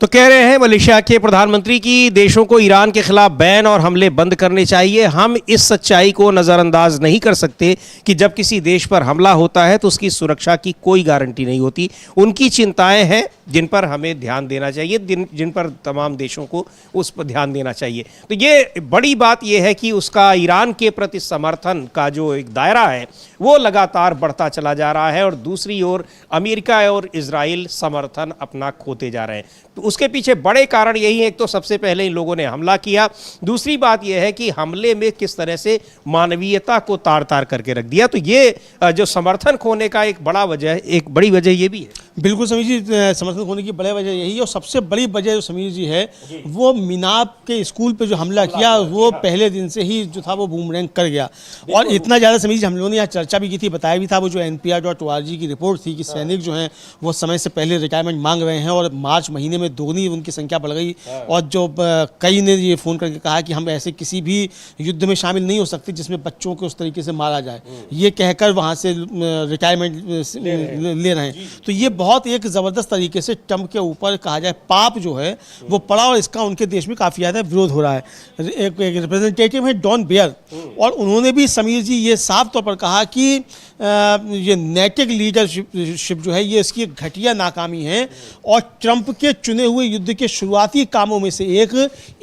Speaker 1: तो कह रहे हैं मलेशिया के प्रधानमंत्री की देशों को ईरान के खिलाफ बैन और हमले बंद करने चाहिए। हम इस सच्चाई को नज़रअंदाज नहीं कर सकते कि जब किसी देश पर हमला होता है तो उसकी सुरक्षा की कोई गारंटी नहीं होती। उनकी चिंताएं हैं जिन पर हमें ध्यान देना चाहिए, जिन पर तमाम देशों को उस पर ध्यान देना चाहिए। तो ये बड़ी बात यह है कि उसका ईरान के प्रति समर्थन का जो एक दायरा है वो लगातार बढ़ता चला जा रहा है, और दूसरी ओर अमेरिका और इजराइल समर्थन अपना खोते जा रहे हैं। तो उसके पीछे बड़े कारण यही है, एक तो सबसे पहले इन लोगों ने हमला किया, दूसरी बात यह है कि हमले में किस तरह से मानवीयता को तार तार करके रख दिया। तो ये जो समर्थन खोने का एक बड़ी वजह ये भी है।
Speaker 2: बिल्कुल समीर जी, समर्थन होने की बड़ी वजह यही है, और सबसे बड़ी वजह जो समीर जी है वो मीनाब के स्कूल पे जो हमला किया वो पहले दिन से ही जो था वो बूमरैंग कर गया। और इतना ज़्यादा समीर जी हम लोगों ने यहाँ चर्चा भी की थी, बताया भी था, वो जो NPR.org की रिपोर्ट थी कि सैनिक जो हैं वो समय से पहले रिटायरमेंट मांग रहे हैं, और मार्च महीने में दोगुनी उनकी संख्या बढ़ गई। और जो कई ने ये फ़ोन करके कहा कि हम ऐसे किसी भी युद्ध में शामिल नहीं हो सकते जिसमें बच्चों को उस तरीके से मारा जाए, ये कहकर वहाँ से रिटायरमेंट ले रहे हैं। तो ये बहुत एक ज़बरदस्त तरीके से ट्रंप के ऊपर कहा जाए पाप जो है वो पड़ा, और इसका उनके देश में काफ़ी ज़्यादा विरोध हो रहा है। एक रिप्रेजेंटेटिव है डॉन बेयर, और उन्होंने भी समीर जी ये साफ तौर पर कहा कि ये नैतिक लीडरशिप जो है ये इसकी घटिया नाकामी है, और ट्रंप के चुने हुए युद्ध के शुरुआती कामों में से एक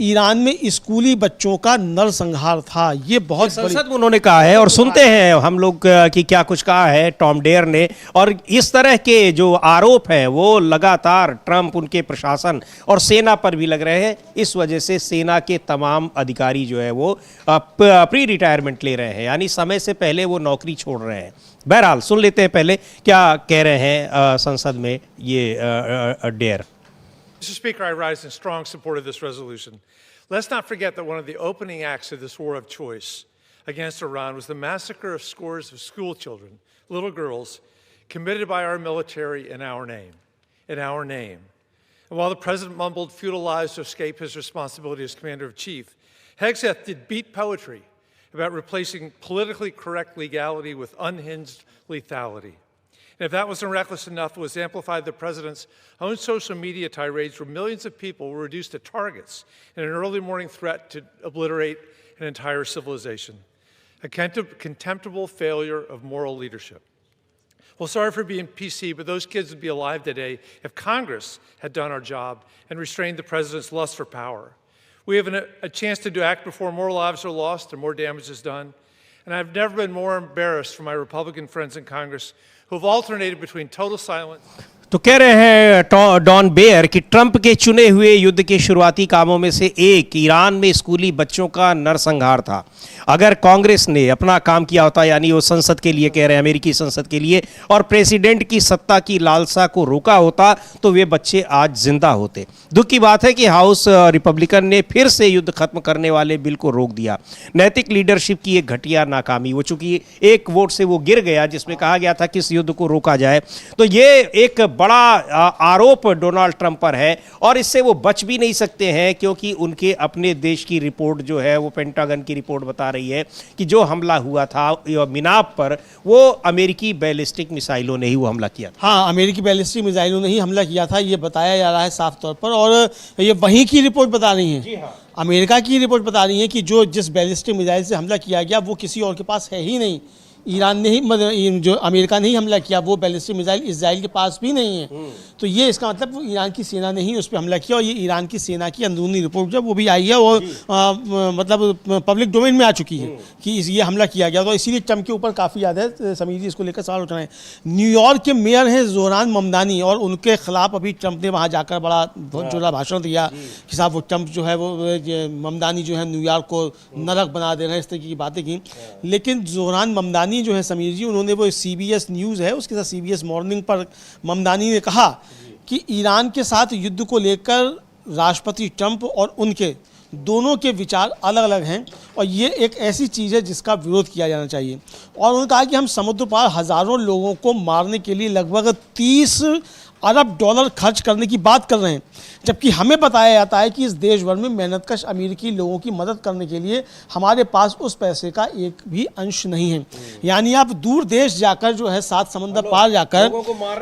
Speaker 2: ईरान में स्कूली बच्चों का नरसंहार था। ये बहुत
Speaker 1: संसद में उन्होंने कहा है, और सुनते हैं हम लोग कि क्या कुछ कहा है टॉम डेयर ने। और इस तरह के जो आरोप है वो लगातार ट्रंप, उनके प्रशासन और सेना पर भी लग रहे हैं। इस वजह से सेना के तमाम अधिकारी जो है वो प्री रिटायरमेंट ले रहे हैं, यानी समय से पहले वो नौकरी छोड़ रहे हैं। बहरहाल सुन लेते हैं पहले क्या कह रहे हैं संसद में ये dare.
Speaker 5: Mr. Speaker, I rise in strong support of this resolution. Let's not forget that one of the opening acts of this war of choice against Iran was the massacre of scores of school children, little girls, committed by our military in our name. And while the president mumbled futile lies to escape his responsibility as commander-in-chief, Hegseth did beat poetry about replacing politically correct legality with unhinged lethality. And if that wasn't reckless enough, it was amplified the president's own social media tirades where millions of people were reduced to targets in an early morning threat to obliterate an entire civilization. A contemptible failure of moral leadership. Well, sorry for being PC, but those kids would be alive today if Congress had done our job and restrained the president's lust for power. We have a chance to act before more lives are lost and more damage is done. And I've never been more embarrassed for my Republican friends in Congress who have alternated between total silence.
Speaker 1: तो कह रहे हैं don bear कि Trump के चुने हुए युद्ध के शुरुआती कामों में से एक ईरान में स्कूली बच्चों का नरसंहार था। अगर कांग्रेस ने अपना काम किया होता, यानी वो संसद के लिए कह रहे हैं, अमेरिकी संसद के लिए, और प्रेसिडेंट की सत्ता की लालसा को रोका होता तो वे बच्चे आज जिंदा होते। दुख की बात है कि हाउस रिपब्लिकन ने फिर से युद्ध खत्म करने वाले बिल को रोक दिया। नैतिक लीडरशिप की एक घटिया नाकामी, वो चूंकि एक वोट से वो गिर गया जिसमें कहा गया था कि इस युद्ध को रोका जाए। तो ये एक बड़ा आरोप डोनाल्ड ट्रंप पर है, और इससे वो बच भी नहीं सकते हैं, क्योंकि उनके अपने देश की रिपोर्ट जो है वो पेंटागन की रिपोर्ट बता रही है कि जो हमला हुआ था मीनाब पर वो अमेरिकी बैलिस्टिक मिसाइलों ने ही वो हमला किया था।
Speaker 2: हाँ, अमेरिकी बैलिस्टिक मिसाइलों ने ही हमला किया था, ये बताया जा रहा है साफ तौर पर, और ये वहीं की रिपोर्ट बता रही है। जी हाँ, अमेरिका की रिपोर्ट बता रही है कि जिस बैलिस्टिक मिसाइल से हमला किया गया वो किसी और के पास है ही नहीं। ईरान ने ही, मतलब जो अमेरिका ने ही हमला किया, वो बैलिस्टिक मिसाइल इजराइल के पास भी नहीं है। तो ये इसका मतलब ईरान की सेना ने ही उस पर हमला किया, और ये ईरान की सेना की अंदरूनी रिपोर्ट जब वो भी आई है, और मतलब पब्लिक डोमेन में आ चुकी है कि ये हमला किया गया। तो इसीलिए ट्रंप के ऊपर काफ़ी ज़्यादा समीर जी इसको लेकर सवाल उठ रहे हैं। न्यूयॉर्क के मेयर हैं जोहरान ममदानी, और उनके खिलाफ अभी ट्रंप ने वहाँ जाकर बड़ा बहुत जोरा भाषण दिया कि साहब वो ट्रंप जो है वो ममदानी जो है न्यूयॉर्क को नरक बना दे रहे हैं, इस तरीके की बातें की। लेकिन जोहरान ममदानी जो है समीर जी, उन्होंने वो CBS न्यूज़ है उसके साथ CBS मॉर्निंग पर ममदानी ने कहा कि ईरान के साथ युद्ध को लेकर राष्ट्रपति ट्रंप और उनके दोनों के विचार अलग अलग हैं, और ये एक ऐसी चीज़ है जिसका विरोध किया जाना चाहिए। और उन्होंने कहा कि हम समुद्र पार हज़ारों लोगों को मारने के लिए लगभग 30 अरब डॉलर खर्च करने की बात कर रहे हैं, जबकि हमें बताया जाता है कि इस देश भर में मेहनतकश अमेरिकी लोगों की मदद करने के लिए हमारे पास उस पैसे का एक भी अंश नहीं है। यानी आप दूर देश जाकर जो है 7 समंदर पार जाकर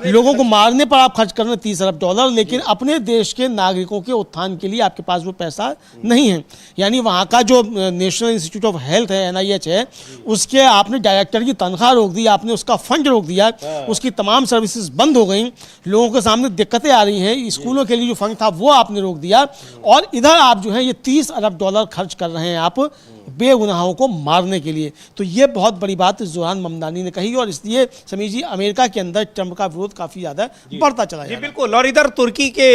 Speaker 2: लोगों को मारने पर आप खर्च कर रहे हैं 30 अरब डॉलर, लेकिन अपने देश के नागरिकों के उत्थान के लिए आपके पास वो पैसा नहीं है। यानी वहाँ का जो नेशनल इंस्टीट्यूट ऑफ हेल्थ है, NIH है, उसके आपने डायरेक्टर की तनख्वाह रोक दी, आपने उसका फंड रोक दिया, उसकी तमाम सर्विसेज बंद हो गई, लोगों लोगों के सामने दिक्कतें आ रही हैं, स्कूलों के लिए जो फंड था वो आपने रोक दिया, और इधर आप जो है ये $30 अरब खर्च कर रहे हैं आप बेगुनाहों को मारने के लिए। तो ये बहुत बड़ी बात इस दौरान ममदानी ने कही, और इसलिए समीर जी अमेरिका के अंदर ट्रंप का विरोध काफ़ी ज़्यादा बढ़ता चला
Speaker 1: जी
Speaker 2: जा रहा है।
Speaker 1: बिल्कुल। और इधर तुर्की के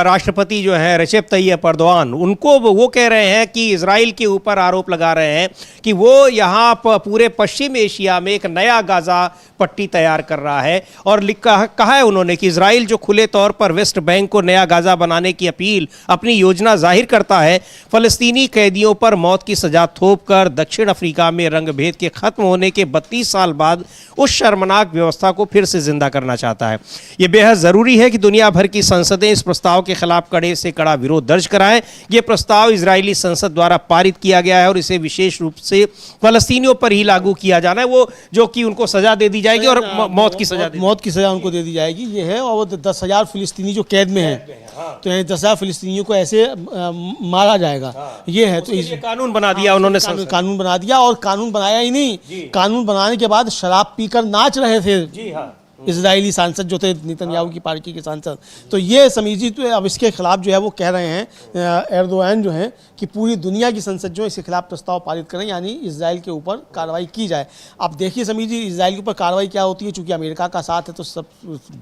Speaker 1: राष्ट्रपति जो है रजब तय्यप एर्दोआन, उनको वो कह रहे हैं कि इजराइल के ऊपर आरोप लगा रहे हैं कि वो यहाँ पूरे पश्चिम एशिया में एक नया गाजा पट्टी तैयार कर रहा है, और कहा है उन्होंने कि इजराइल जो खुले तौर पर वेस्ट बैंक को नया गाजा बनाने की अपनी योजना जाहिर करता है, फलस्तीनी कैदियों पर मौत की सजा थोप कर दक्षिण अफ्रीका में रंगभेद के खत्म होने के 32 साल बाद उस शर्मनाक व्यवस्था को फिर से जिंदा करना चाहता है। यह बेहद जरूरी है कि दुनिया भर की संसदें इस प्रस्ताव के खिलाफ कड़े से कड़ा विरोध दर्ज कराएं। यह प्रस्ताव इजरायली संसद द्वारा पारित किया गया है और इसे विशेष रूप से फलस्तीनियों पर ही लागू किया जाना है, वो जो कि उनको सजा दे दी जाएगी और मौत की सजा
Speaker 2: उनको दे दी जाएगी, ये है। और वो 10,000 फिलिस्तीनी जो कैद में हैं, तो यानी 10,000 फिलिस्तीनियों को ऐसे मारा जाएगा, ये है। तो इस
Speaker 1: कानून बना दिया उन्होंने,
Speaker 2: कानून बना दिया, और कानून बनाया ही नहीं, कानून बनाने के बाद शराब पीकर नाच रहे थे
Speaker 1: जी हाँ
Speaker 2: इजरायली सांसद जो थे नेतन्याहू की पार्टी के सांसद। तो ये समीर जी तो अब इसके खिलाफ जो है वो कह रहे हैं एर्दोआन जो है कि पूरी दुनिया की संसद जो है इसके खिलाफ प्रस्ताव पारित करें, यानी इजराइल के ऊपर कार्रवाई की जाए। अब देखिए समीर जी, इजराइल के ऊपर कार्रवाई क्या होती है, चूंकि अमेरिका का साथ है तो सब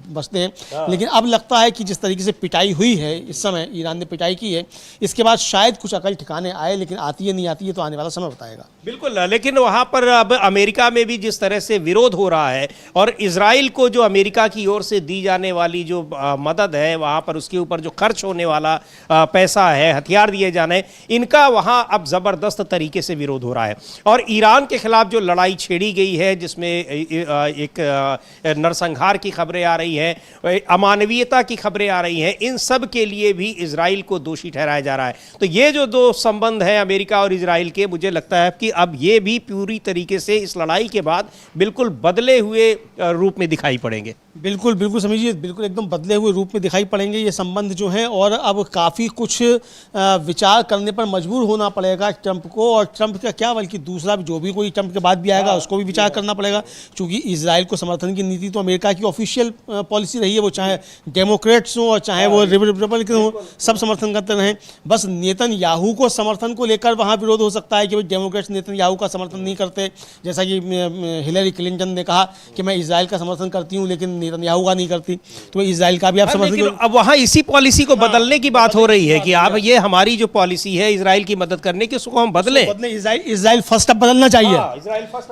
Speaker 2: बचते हैं, लेकिन अब लगता है कि जिस तरीके से पिटाई हुई है इस समय, ईरान ने पिटाई की है, इसके बाद शायद कुछ अकल ठिकाने आए, लेकिन आती है नहीं आती है तो आने वाला समय बताएगा।
Speaker 1: बिल्कुल। लेकिन वहां पर अब अमेरिका में भी जिस तरह से विरोध हो रहा है, और इजराइल को जो अमेरिका की ओर से दी जाने वाली जो मदद है, वहां पर उसके ऊपर जो खर्च होने वाला पैसा है, हथियार दिए जाने, इनका वहां अब जबरदस्त तरीके से विरोध हो रहा है। और ईरान के खिलाफ जो लड़ाई छेड़ी गई है, जिसमें एक नरसंहार की खबरें आ रही हैं, अमानवीयता की खबरें आ रही हैं, इन सब के लिए भी इजराइल को दोषी ठहराया जा रहा है। तो ये जो दो संबंध हैं अमेरिका और इजराइल के, मुझे लगता है कि अब ये भी पूरी तरीके से इस लड़ाई के बाद बिल्कुल बदले हुए रूप में दिखाई पड़ेंगे।
Speaker 2: बिल्कुल बिल्कुल समझिए, बिल्कुल एकदम बदले हुए रूप में दिखाई पड़ेंगे ये संबंध जो हैं, और अब काफ़ी कुछ विचार करने पर मजबूर होना पड़ेगा ट्रंप को। और ट्रंप का क्या, बल्कि दूसरा जो भी कोई ट्रंप के बाद भी आएगा उसको भी विचार करना पड़ेगा, क्योंकि इजराइल को समर्थन की नीति तो अमेरिका की ऑफिशियल पॉलिसी रही है, वो चाहे डेमोक्रेट्स हों और चाहे वो रिपब्लिकन हों, सब समर्थन करते रहें। बस नेतन्याहू को समर्थन को लेकर वहाँ विरोध हो सकता है कि भाई डेमोक्रेट्स नेतन्याहू का समर्थन नहीं करते, जैसा कि हिलरी क्लिंटन ने कहा कि मैं इजराइल का समर्थन करती हूँ लेकिन नेतन्याहू का नहीं करती, तो इजराइल का भी आप समर्थन करो।
Speaker 1: अब वहाँ इसी पॉलिसी को बदलने की बात हो रही है कि आप ये हमारी जो पॉलिसी है इजराइल की मदद करने की, उसको हम बदलें।
Speaker 2: इजराइल फर्स्ट अब बदलना चाहिए,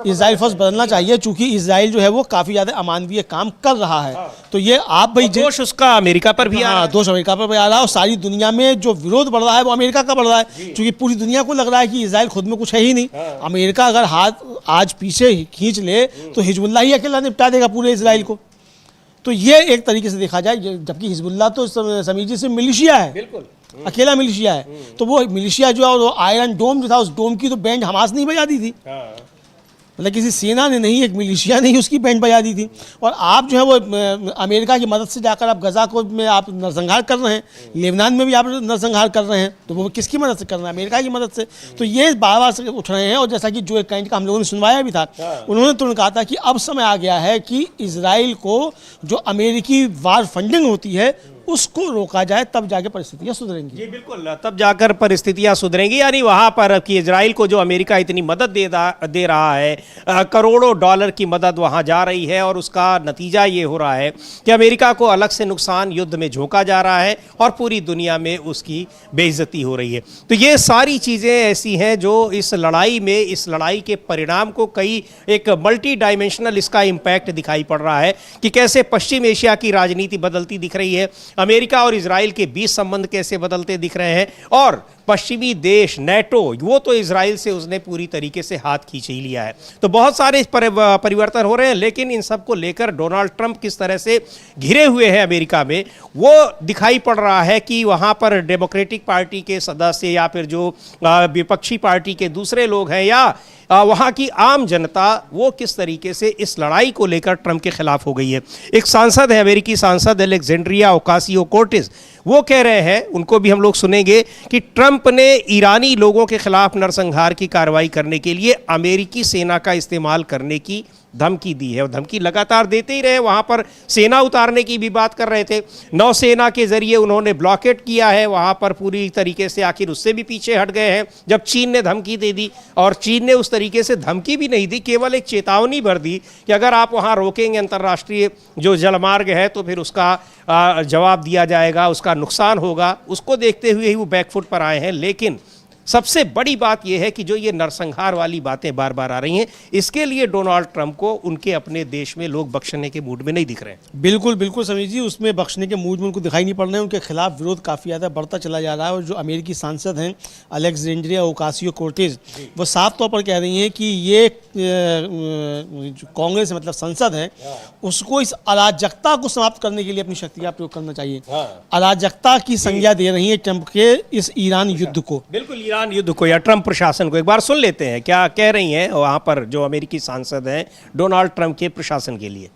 Speaker 2: इजराइल फर्स्ट बदलना चाहिए, चूंकि इजराइल जो है वो काफी ज्यादा अमानवीय काम कर रहा है। तो ये आप भाई
Speaker 1: दोष उसका अमेरिका पर भी आ रहा है,
Speaker 2: दोष अमेरिका पर भी आ रहा है, और सारी दुनिया में जो विरोध बढ़ रहा है वो अमेरिका का बढ़ रहा है, क्योंकि पूरी दुनिया को लग रहा है कि इजराइल खुद में कुछ है ही नहीं। अमेरिका अगर हाथ आज पीछे खींच ले तो हिजबुल्लाह ही अकेला निपटा देगा पूरे इजराइल को। तो ये एक तरीके से देखा जाए, जबकि हिजबुल्लाह तो समीर जी से मिलिशिया है, बिल्कुल अकेला मिलिशिया है, तो वो मिलिशिया जो है वो आयरन डोम जो था, उस डोम की तो बैंड हमास नहीं बजा दी थी, मतलब किसी सेना ने नहीं, एक मिलिशिया ने ही उसकी बैंड बजा दी थी। और आप जो है वो अमेरिका की मदद से जाकर आप गजा को में आप नरसंहार कर रहे हैं, लेबनान में भी आप नरसंहार कर रहे हैं, तो वो किसकी मदद से कर रहे हैं? अमेरिका की मदद से। तो ये बार बार से उठ रहे हैं, और जैसा कि जो एक कैंट का हम लोगों ने सुनवाया भी था, उन्होंने तुरंत कहा था कि अब समय आ गया है कि इजराइल को जो अमेरिकी वार फंडिंग होती है उसको रोका जाए, तब जाके परिस्थितियां सुधरेंगी।
Speaker 1: जी बिल्कुल, तब जाकर परिस्थितियां सुधरेंगी। यानी वहां पर कि इजराइल को जो अमेरिका इतनी मदद दे रहा है, करोड़ों डॉलर की मदद वहां जा रही है, और उसका नतीजा ये हो रहा है कि अमेरिका को अलग से नुकसान युद्ध में झोंका जा रहा है और पूरी दुनिया में उसकी बेइज्जती हो रही है। तो ये सारी चीज़ें ऐसी हैं जो इस लड़ाई में, इस लड़ाई के परिणाम को कई एक मल्टी डायमेंशनल इसका इम्पैक्ट दिखाई पड़ रहा है कि कैसे पश्चिम एशिया की राजनीति बदलती दिख रही है, अमेरिका और इजराइल के बीच संबंध कैसे बदलते दिख रहे हैं, और पश्चिमी देश नेटो, वो तो इजराइल से उसने पूरी तरीके से हाथ खींच ही लिया है। तो बहुत सारे परिवर्तन हो रहे हैं, लेकिन इन सब को लेकर डोनाल्ड ट्रंप किस तरह से घिरे हुए हैं अमेरिका में, वो दिखाई पड़ रहा है कि वहाँ पर डेमोक्रेटिक पार्टी के सदस्य या फिर जो विपक्षी पार्टी के दूसरे लोग हैं, या वहाँ की आम जनता, वो किस तरीके से इस लड़ाई को लेकर ट्रंप के खिलाफ हो गई है। एक सांसद है, अमेरिकी सांसद एलेक्जेंड्रिया ओकासियो-कोर्टेस, वो कह रहे हैं, उनको भी हम लोग सुनेंगे कि ट्रंप ने ईरानी लोगों के खिलाफ नरसंहार की कार्रवाई करने के लिए अमेरिकी सेना का इस्तेमाल करने की धमकी दी है और धमकी लगातार देते ही रहे। वहाँ पर सेना उतारने की भी बात कर रहे थे, नौसेना के जरिए उन्होंने ब्लॉकेट किया है वहाँ पर पूरी तरीके से, आखिर उससे भी पीछे हट गए हैं जब चीन ने धमकी दे दी। और चीन ने उस तरीके से धमकी भी नहीं दी, केवल एक चेतावनी भर दी कि अगर आप वहाँ रोकेंगे अंतर्राष्ट्रीय जो जलमार्ग है तो फिर उसका जवाब दिया जाएगा, उसका नुकसान होगा। उसको देखते हुए ही वो बैकफुट पर आए हैं। लेकिन सबसे बड़ी बात यह है कि जो ये नरसंहार वाली बातें बार बार आ रही हैं, इसके लिए डोनाल्ड ट्रंप को उनके अपने देश में लोग बख्शने के मूड में नहीं दिख रहे हैं।
Speaker 2: बिल्कुल बिल्कुल समीर जी, उसमें बख्शने के मूड में उनको दिखाई नहीं पड़ रहे हैं। उनके खिलाफ विरोध काफ़ी ज़्यादा बढ़ता चला जा रहा है और जो अमेरिकी सांसद हैं अलेक्जेंड्रिया ओकासियो-कोर्टेज, वो साफ तौर पर कह रही हैं कि ये जो कांग्रेस मतलब संसद है उसको इस अराजकता को समाप्त करने के लिए अपनी शक्ति का प्रयोग करना चाहिए। अराजकता की संज्ञा दे रही है ट्रंप के इस ईरान युद्ध को।
Speaker 1: बिल्कुल, ईरान युद्ध को या ट्रंप प्रशासन को एक बार सुन लेते हैं क्या कह रही हैं वहां पर जो अमेरिकी सांसद हैं डोनाल्ड ट्रंप के प्रशासन के लिए।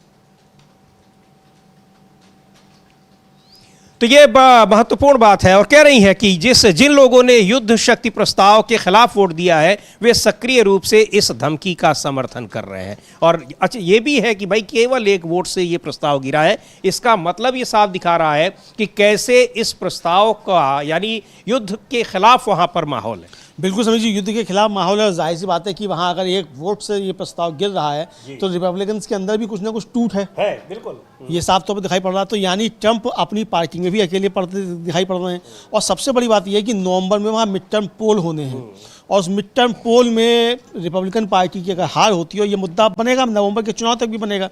Speaker 1: तो ये महत्वपूर्ण बात है और कह रही है कि जिन लोगों ने युद्ध शक्ति प्रस्ताव के खिलाफ वोट दिया है वे सक्रिय रूप से इस धमकी का समर्थन कर रहे हैं। और अच्छा ये भी है कि भाई केवल एक वोट से ये प्रस्ताव गिरा है, इसका मतलब ये साफ दिखा रहा है कि कैसे इस प्रस्ताव का यानी युद्ध के खिलाफ वहां पर माहौल है।
Speaker 2: बिल्कुल समझिए, युद्ध के खिलाफ माहौल है। जाहिर सी बात है कि वहाँ अगर एक वोट से ये प्रस्ताव गिर रहा है तो रिपब्लिकन्स के अंदर भी कुछ ना कुछ टूट है।
Speaker 1: बिल्कुल
Speaker 2: ये साफ तौर पर दिखाई पड़ रहा है। तो यानी ट्रंप अपनी पार्टी में भी अकेले पड़ते दिखाई पड़ रहे हैं। और सबसे बड़ी बात यह है कि नवंबर में वहाँ मिड टर्म पोल होने हैं और उस मिड टर्म पोल में रिपब्लिकन पार्टी की अगर हार होती है, ये मुद्दा बनेगा, नवंबर के चुनाव तक भी बनेगा,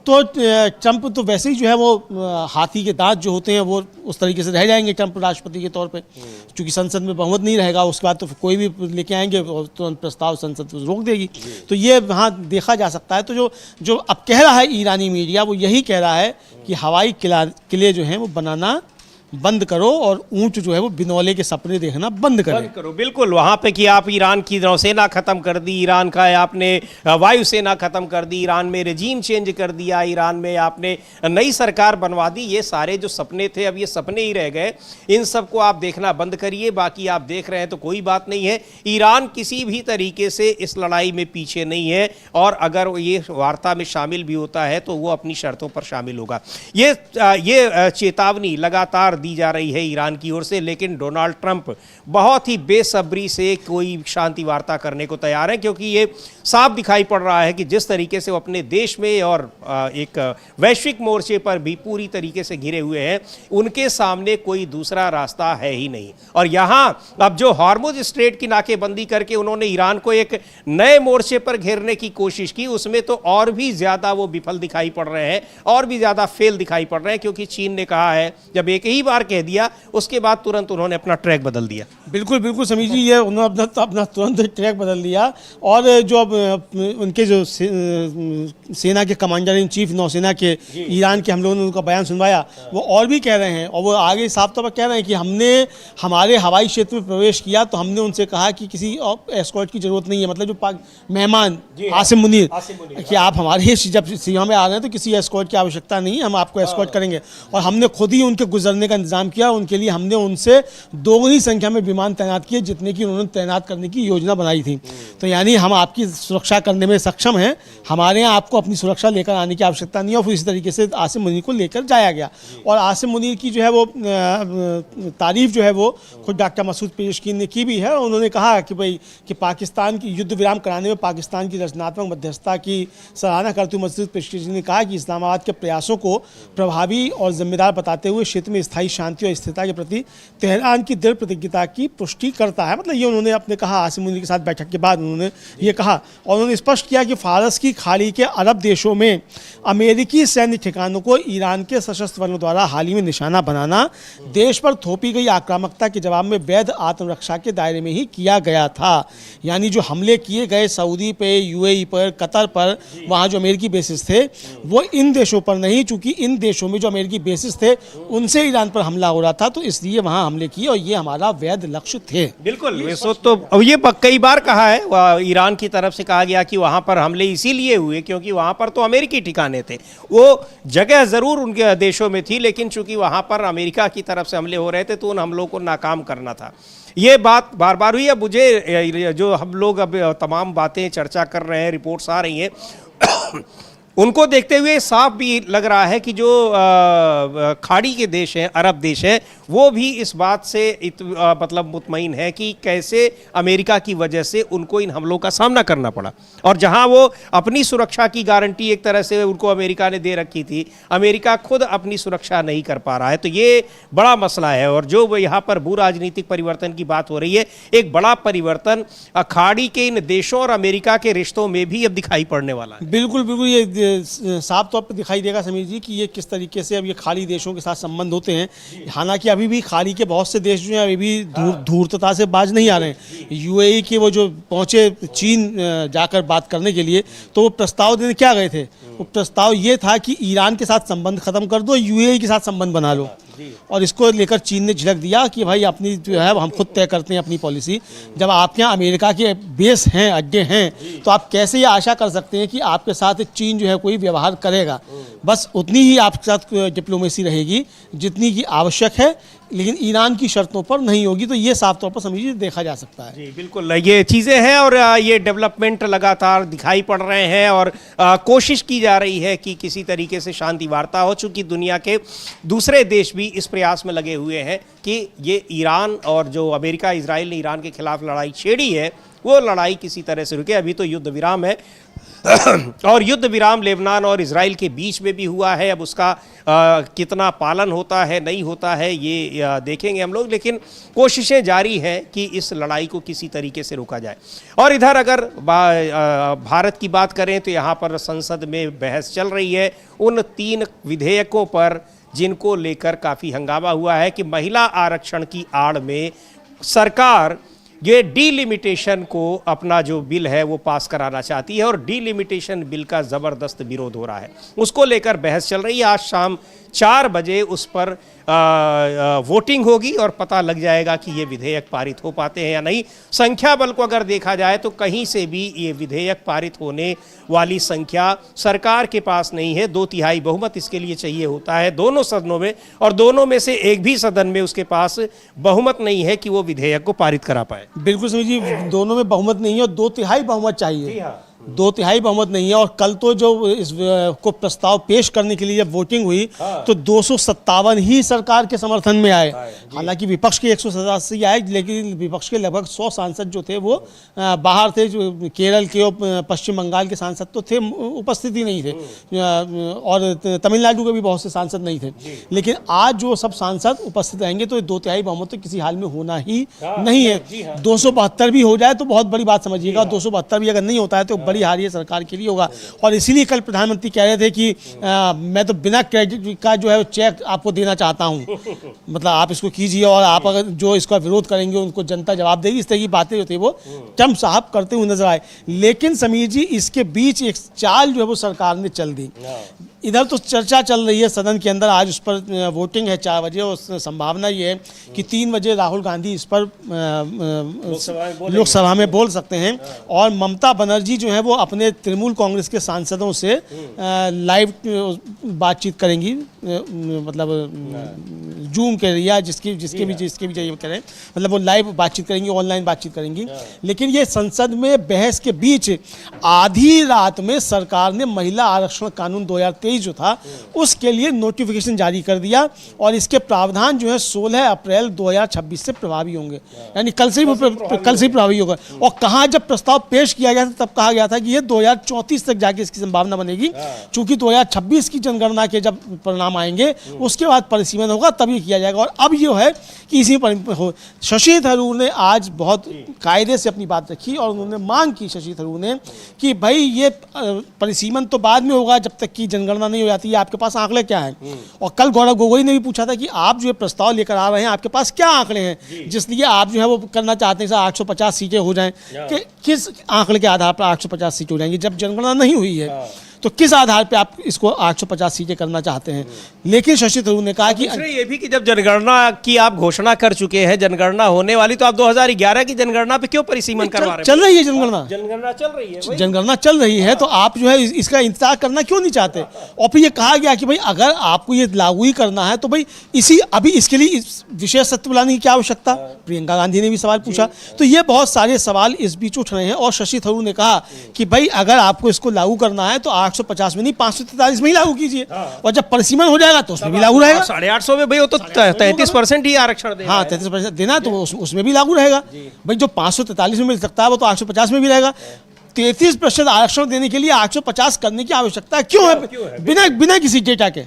Speaker 2: तो ट्रंप तो वैसे ही जो है वो हाथी के दांत जो होते हैं वो उस तरीके से रह जाएंगे ट्रंप राष्ट्रपति के तौर पे, क्योंकि संसद में बहुमत नहीं रहेगा। उसके बाद तो कोई भी लेके आएंगे और तुरंत प्रस्ताव संसद रोक देगी। तो ये वहाँ देखा जा सकता है। तो जो अब कह रहा है ईरानी मीडिया, वो यही कह रहा है कि हवाई किले जो हैं वो बनाना बंद करो और ऊंट जो है वो बिनौले के सपने देखना बंद करो।
Speaker 1: बिल्कुल, वहां पे कि आप ईरान की नौसेना खत्म कर दी, ईरान का आपने वायुसेना खत्म कर दी, ईरान में रेजीम चेंज कर दिया, ईरान में आपने नई सरकार बनवा दी, ये सारे जो सपने थे अब ये सपने ही रह गए। इन सब को आप देखना बंद करिए। बाकी आप देख रहे हैं तो कोई बात नहीं है। ईरान किसी भी तरीके से इस लड़ाई में पीछे नहीं है और अगर ये वार्ता में शामिल भी होता है तो वो अपनी शर्तों पर शामिल होगा। ये चेतावनी लगातार दी जा रही है ईरान की ओर से। लेकिन डोनाल्ड ट्रंप बहुत ही बेसब्री से कोई शांति वार्ता करने को तैयार है, क्योंकि ये साफ दिखाई पड़ रहा है कि जिस तरीके से वो अपने देश में और एक वैश्विक मोर्चे पर भी पूरी तरीके से घिरे हुए हैं, उनके सामने कोई दूसरा रास्ता है ही नहीं। और यहां अब जो हॉर्मुज स्ट्रेट की नाकेबंदी करके उन्होंने ईरान को एक नए मोर्चे पर घेरने की कोशिश की, उसमें तो और भी ज्यादा वो विफल दिखाई पड़ रहे हैं और भी ज्यादा फेल दिखाई पड़ रहे हैं, क्योंकि चीन ने कहा है, जब एक ही बार कह दिया उसके बाद तुरंत उन्होंने अपना ट्रैक बदल दिया।
Speaker 2: बिल्कुल बिल्कुल समीर जी, ये उन्होंने अपना तुरंत ट्रैक बदल दिया। और जो अब उनके जो सेना के कमांडर इन चीफ नौसेना के ईरान के हम लोगों ने उनका बयान सुनवाया, वो और भी कह रहे हैं और वो आगे साफ तौर पर कह रहे हैं कि हमने हमारे हवाई क्षेत्र में प्रवेश किया तो हमने उनसे कहा कि किसी एस्कॉर्ट की जरूरत नहीं है। मतलब जो मेहमान आसिम मुनीर कि आप हमारे जब सीमा में आ रहे हैं तो किसी एस्कॉर्ट की आवश्यकता नहीं है, हम आपको एस्कॉर्ट करेंगे। और हमने खुद ही उनके गुजरने का इंतजाम किया। उनके लिए हमने उनसे दोगुनी संख्या में विमान तैनात किए जितने की उन्होंने तैनात करने की योजना बनाई थी। तो यानी हम आपकी सुरक्षा करने में सक्षम हैं, हमारे यहाँ आपको अपनी सुरक्षा लेकर आने की आवश्यकता नहीं है। और फिर इसी तरीके से आसिम मुनीर को लेकर जाया गया। और आसिम मुनीर की जो है वो तारीफ जो है वो खुद डॉक्टर मसूद पेशकीन ने की भी है। और उन्होंने कहा कि भाई कि पाकिस्तान की युद्ध विराम कराने में पाकिस्तान की रचनात्मक मध्यस्थता की सराहना करते हुए मसूद पेशकीन ने कहा कि इस्लामाबाद के प्रयासों को प्रभावी और जिम्मेदार बताते हुए क्षेत्र में स्थायी शांति और स्थिरता के प्रति तेहरान की दृढ़ प्रतिज्ञता की पुष्टि करता है। मतलब ये उन्होंने अपने कहा, आसिम मुनीर के साथ बैठक के बाद उन्होंने ये कहा। और उन्होंने स्पष्ट किया कि फारस की खाड़ी के अरब देशों में अमेरिकी सैन्य ठिकानों को ईरान के सशस्त्र बलों द्वारा हाल ही में निशाना बनाना देश पर थोपी गई आक्रामकता के जवाब में वैध आत्मरक्षा के दायरे में ही किया गया था। यानी जो हमले किए गए सऊदी पे, यूएई पर, कतर पर, वहाँ जो अमेरिकी बेसिस थे वो इन देशों पर नहीं, चूंकि इन देशों में जो अमेरिकी बेसिस थे उनसे ईरान पर पर हमला हो रहा था, तो इसलिए वहाँ हमले किए और ये हमारा वैध लक्ष्य थे।
Speaker 1: बिल्कुल, वैसे तो अब ये कई बार कहा है, ईरान की तरफ से कहा गया कि वहाँ पर हमले इसीलिए हुए क्योंकि वहाँ पर तो अमेरिकी ठिकाने थे। वो जगह ज़रूर उनके देशों में थी, लेकिन चूंकि वहाँ पर अमेरिका की तरफ से हमले हो रहे थे तो उन हमलों को नाकाम करना था। ये बात बार बार हुई। अब मुझे जो हम लोग अब तमाम बातें चर्चा कर रहे हैं, रिपोर्ट्स आ रही हैं उनको देखते हुए साफ भी लग रहा है कि जो खाड़ी के देश हैं, अरब देश हैं, वो भी इस बात से मतलब मुतमईन है कि कैसे अमेरिका की वजह से उनको इन हमलों का सामना करना पड़ा। और जहां वो अपनी सुरक्षा की गारंटी एक तरह से उनको अमेरिका ने दे रखी थी, अमेरिका खुद अपनी सुरक्षा नहीं कर पा रहा है। तो ये बड़ा मसला है। और जो यहाँ पर भू राजनीतिक परिवर्तन की बात हो रही है, एक बड़ा परिवर्तन खाड़ी के इन देशों और अमेरिका के रिश्तों में भी अब दिखाई पड़ने वाला है।
Speaker 2: बिल्कुल बिल्कुल, ये साफ तौर पर दिखाई देगा समीर जी कि ये किस तरीके से अब ये खाड़ी देशों के साथ संबंध होते हैं। हालांकि अभी भी खाड़ी के बहुत से देश जो हैं अभी भी धूर्तता से बाज नहीं आ रहे हैं। यूएई के वो जो पहुंचे चीन जाकर बात करने के लिए, तो वो प्रस्ताव देने क्या गए थे? वो प्रस्ताव ये था कि ईरान के साथ संबंध खत्म कर दो, यूएई के साथ संबंध बना लो। और इसको लेकर चीन ने झिड़क दिया कि भाई अपनी जो है हम खुद तय करते हैं अपनी पॉलिसी। जब आपके यहाँ अमेरिका के बेस हैं, अड्डे हैं, तो आप कैसे ये आशा कर सकते हैं कि आपके साथ चीन जो है कोई व्यवहार करेगा? बस उतनी ही आपके साथ डिप्लोमेसी रहेगी जितनी की आवश्यक है, लेकिन ईरान की शर्तों पर नहीं होगी। तो ये साफ तौर पर समझिए देखा जा सकता है।
Speaker 1: जी बिल्कुल, ये चीज़ें हैं और ये डेवलपमेंट लगातार दिखाई पड़ रहे हैं और कोशिश की जा रही है कि किसी तरीके से शांति वार्ता हो। चूँकि दुनिया के दूसरे देश भी इस प्रयास में लगे हुए हैं कि ये ईरान और जो अमेरिका इजराइल ने ईरान के खिलाफ लड़ाई छेड़ी है, वो लड़ाई किसी तरह से रुके। अभी तो युद्ध विराम है और युद्ध विराम लेबनान और इजराइल के बीच में भी हुआ है। अब उसका कितना पालन होता है नहीं होता है ये देखेंगे हम लोग, लेकिन कोशिशें जारी हैं कि इस लड़ाई को किसी तरीके से रोका जाए। और इधर अगर भारत की बात करें तो यहाँ पर संसद में बहस चल रही है उन 3 विधेयकों पर जिनको लेकर काफ़ी हंगामा हुआ है कि महिला आरक्षण की आड़ में सरकार ये डीलिमिटेशन को अपना जो बिल है वो पास कराना चाहती है और डीलिमिटेशन बिल का ज़बरदस्त विरोध हो रहा है। उसको लेकर बहस चल रही है। आज शाम 4 बजे उस पर वोटिंग होगी और पता लग जाएगा कि ये विधेयक पारित हो पाते हैं या नहीं। संख्या बल को अगर देखा जाए तो कहीं से भी ये विधेयक पारित होने वाली संख्या सरकार के पास नहीं है। 2/3 बहुमत इसके लिए चाहिए होता है दोनों सदनों में, और दोनों में से एक भी सदन में उसके पास बहुमत नहीं है कि वो विधेयक को पारित करा पाए।
Speaker 2: बिल्कुल समझिए, दोनों में बहुमत नहीं है और 2/3 बहुमत चाहिए। 2/3 बहुमत नहीं है। और कल तो जो इस को प्रस्ताव पेश करने के लिए जब वोटिंग हुई तो 257 ही सरकार के समर्थन में आए। हालांकि विपक्ष के 187 आए, लेकिन विपक्ष के लगभग 100 सांसद जो थे वो बाहर थे। जो केरल के और पश्चिम बंगाल के सांसद तो थे, उपस्थित ही नहीं थे, और तमिलनाडु के भी बहुत से सांसद नहीं थे। लेकिन आज जो सब सांसद उपस्थित रहेंगे तो 2/3 बहुमत तो किसी हाल में होना ही नहीं है। 272 भी हो जाए तो बहुत बड़ी बात समझिएगा, 272 भी अगर नहीं होता है तो बड़ी हार ये सरकार के लिए होगा। और इसीलिए कल प्रधानमंत्री कह रहे थे कि मैं तो बिना क्रेडिट का जो है चेक आपको देना चाहता हूं, मतलब आप इसको कीजिए और आप अगर जो इसका विरोध करेंगे उनको जनता जवाब देगी। इस तरह की बातें जो थी वो ट्रम्प साहब करते हुए नजर आए। लेकिन समीर जी, इसके बीच एक चाल जो है वो सरकार ने चल दी। इधर तो चर्चा चल रही है सदन के अंदर, आज उस पर वोटिंग है 4 बजे और संभावना ये है कि 3 बजे राहुल गांधी इस पर लोकसभा में बोल सकते हैं। और ममता बनर्जी जो है वो अपने तृणमूल कांग्रेस के सांसदों से लाइव बातचीत करेंगी, मतलब जूम के या जिसके भी चाहिए करें, मतलब वो लाइव बातचीत करेंगी, ऑनलाइन बातचीत करेंगी। लेकिन ये संसद में बहस के बीच आधी रात में सरकार ने महिला आरक्षण कानून 2023 जो था उसके लिए नोटिफिकेशन जारी कर दिया और इसके प्रावधान जो है 16 अप्रैल 2026 से प्रभावी होंगे, यानी कल से ही प्रभावी होगा। और कहाँ जब प्रस्ताव पेश किया गया था तब कहा गया था कि ये 2034 तक जाके इसकी संभावना बनेगी, चूंकि 2026 की जनगणना के जब परिणाम आएंगे उसके बाद परिसीमन होगा तभी किया जाएगा। और अब ये है कि इसी पर हो। शशि थरूर ने आज बहुत कायदे से अपनी बात रखी और उन्होंने मांग की, शशि थरूर ने, कि भाई ये परिसीमन तो बाद में होगा जब तक कि जनगणना नहीं हो जाती है, आपके पास आंकड़े क्या हैं। और कल गौरव गोगोई ने भी पूछा था कि आप जो ये प्रस्ताव लेकर आ रहे हैं आपके पास क्या आंकड़े हैं जिसलिए आप जो है वो करना चाहते हैं 850 सीटें हो जाएं, कि किस आंकड़े के आधार पर 850 सीटें हो जाएंगी जब जनगणना नहीं हुई है। तो किस आधार पे आप इसको 850 सीटें करना चाहते हैं? लेकिन शशि थरूर ने कहा कि
Speaker 1: दूसरे ये भी कि जब जनगणना की आप घोषणा कर चुके हैं, जनगणना होने वाली, तो आप 2011 की जनगणना पे क्यों परिसीमन करवा रहे हैं?
Speaker 2: चल रही है जनगणना,
Speaker 1: जनगणना चल रही है,
Speaker 2: जनगणना चल रही है, तो आप जो है इसका इंतजार करना क्यों नहीं चाहते? और फिर ये कहा गया कि भाई अगर आपको ये लागू ही करना है तो भाई अभी इसके लिए विशेष सत्र बुलाने की क्या आवश्यकता? प्रियंका गांधी ने भी सवाल पूछा। तो ये बहुत सारे सवाल इस बीच उठ रहे हैं और शशि थरूर ने कहा कि भाई अगर आपको इसको लागू करना है तो 850 में नहीं 543 में ही लागू कीजिए, और जब परिसीमन हो जाएगा तो उसमें भी लागू रहेगा।
Speaker 1: 850 में भाई वो तो 33% ही आरक्षण देना।
Speaker 2: हाँ, 33% देना तो उसमें भी लागू रहेगा। भाई जो 543 में मिल सकता है वो तो 850 में भी रहेगा। 33% आरक्षण देने के लिए 850 करने की आवश्यकता क्यों है बिना किसी डेटा के?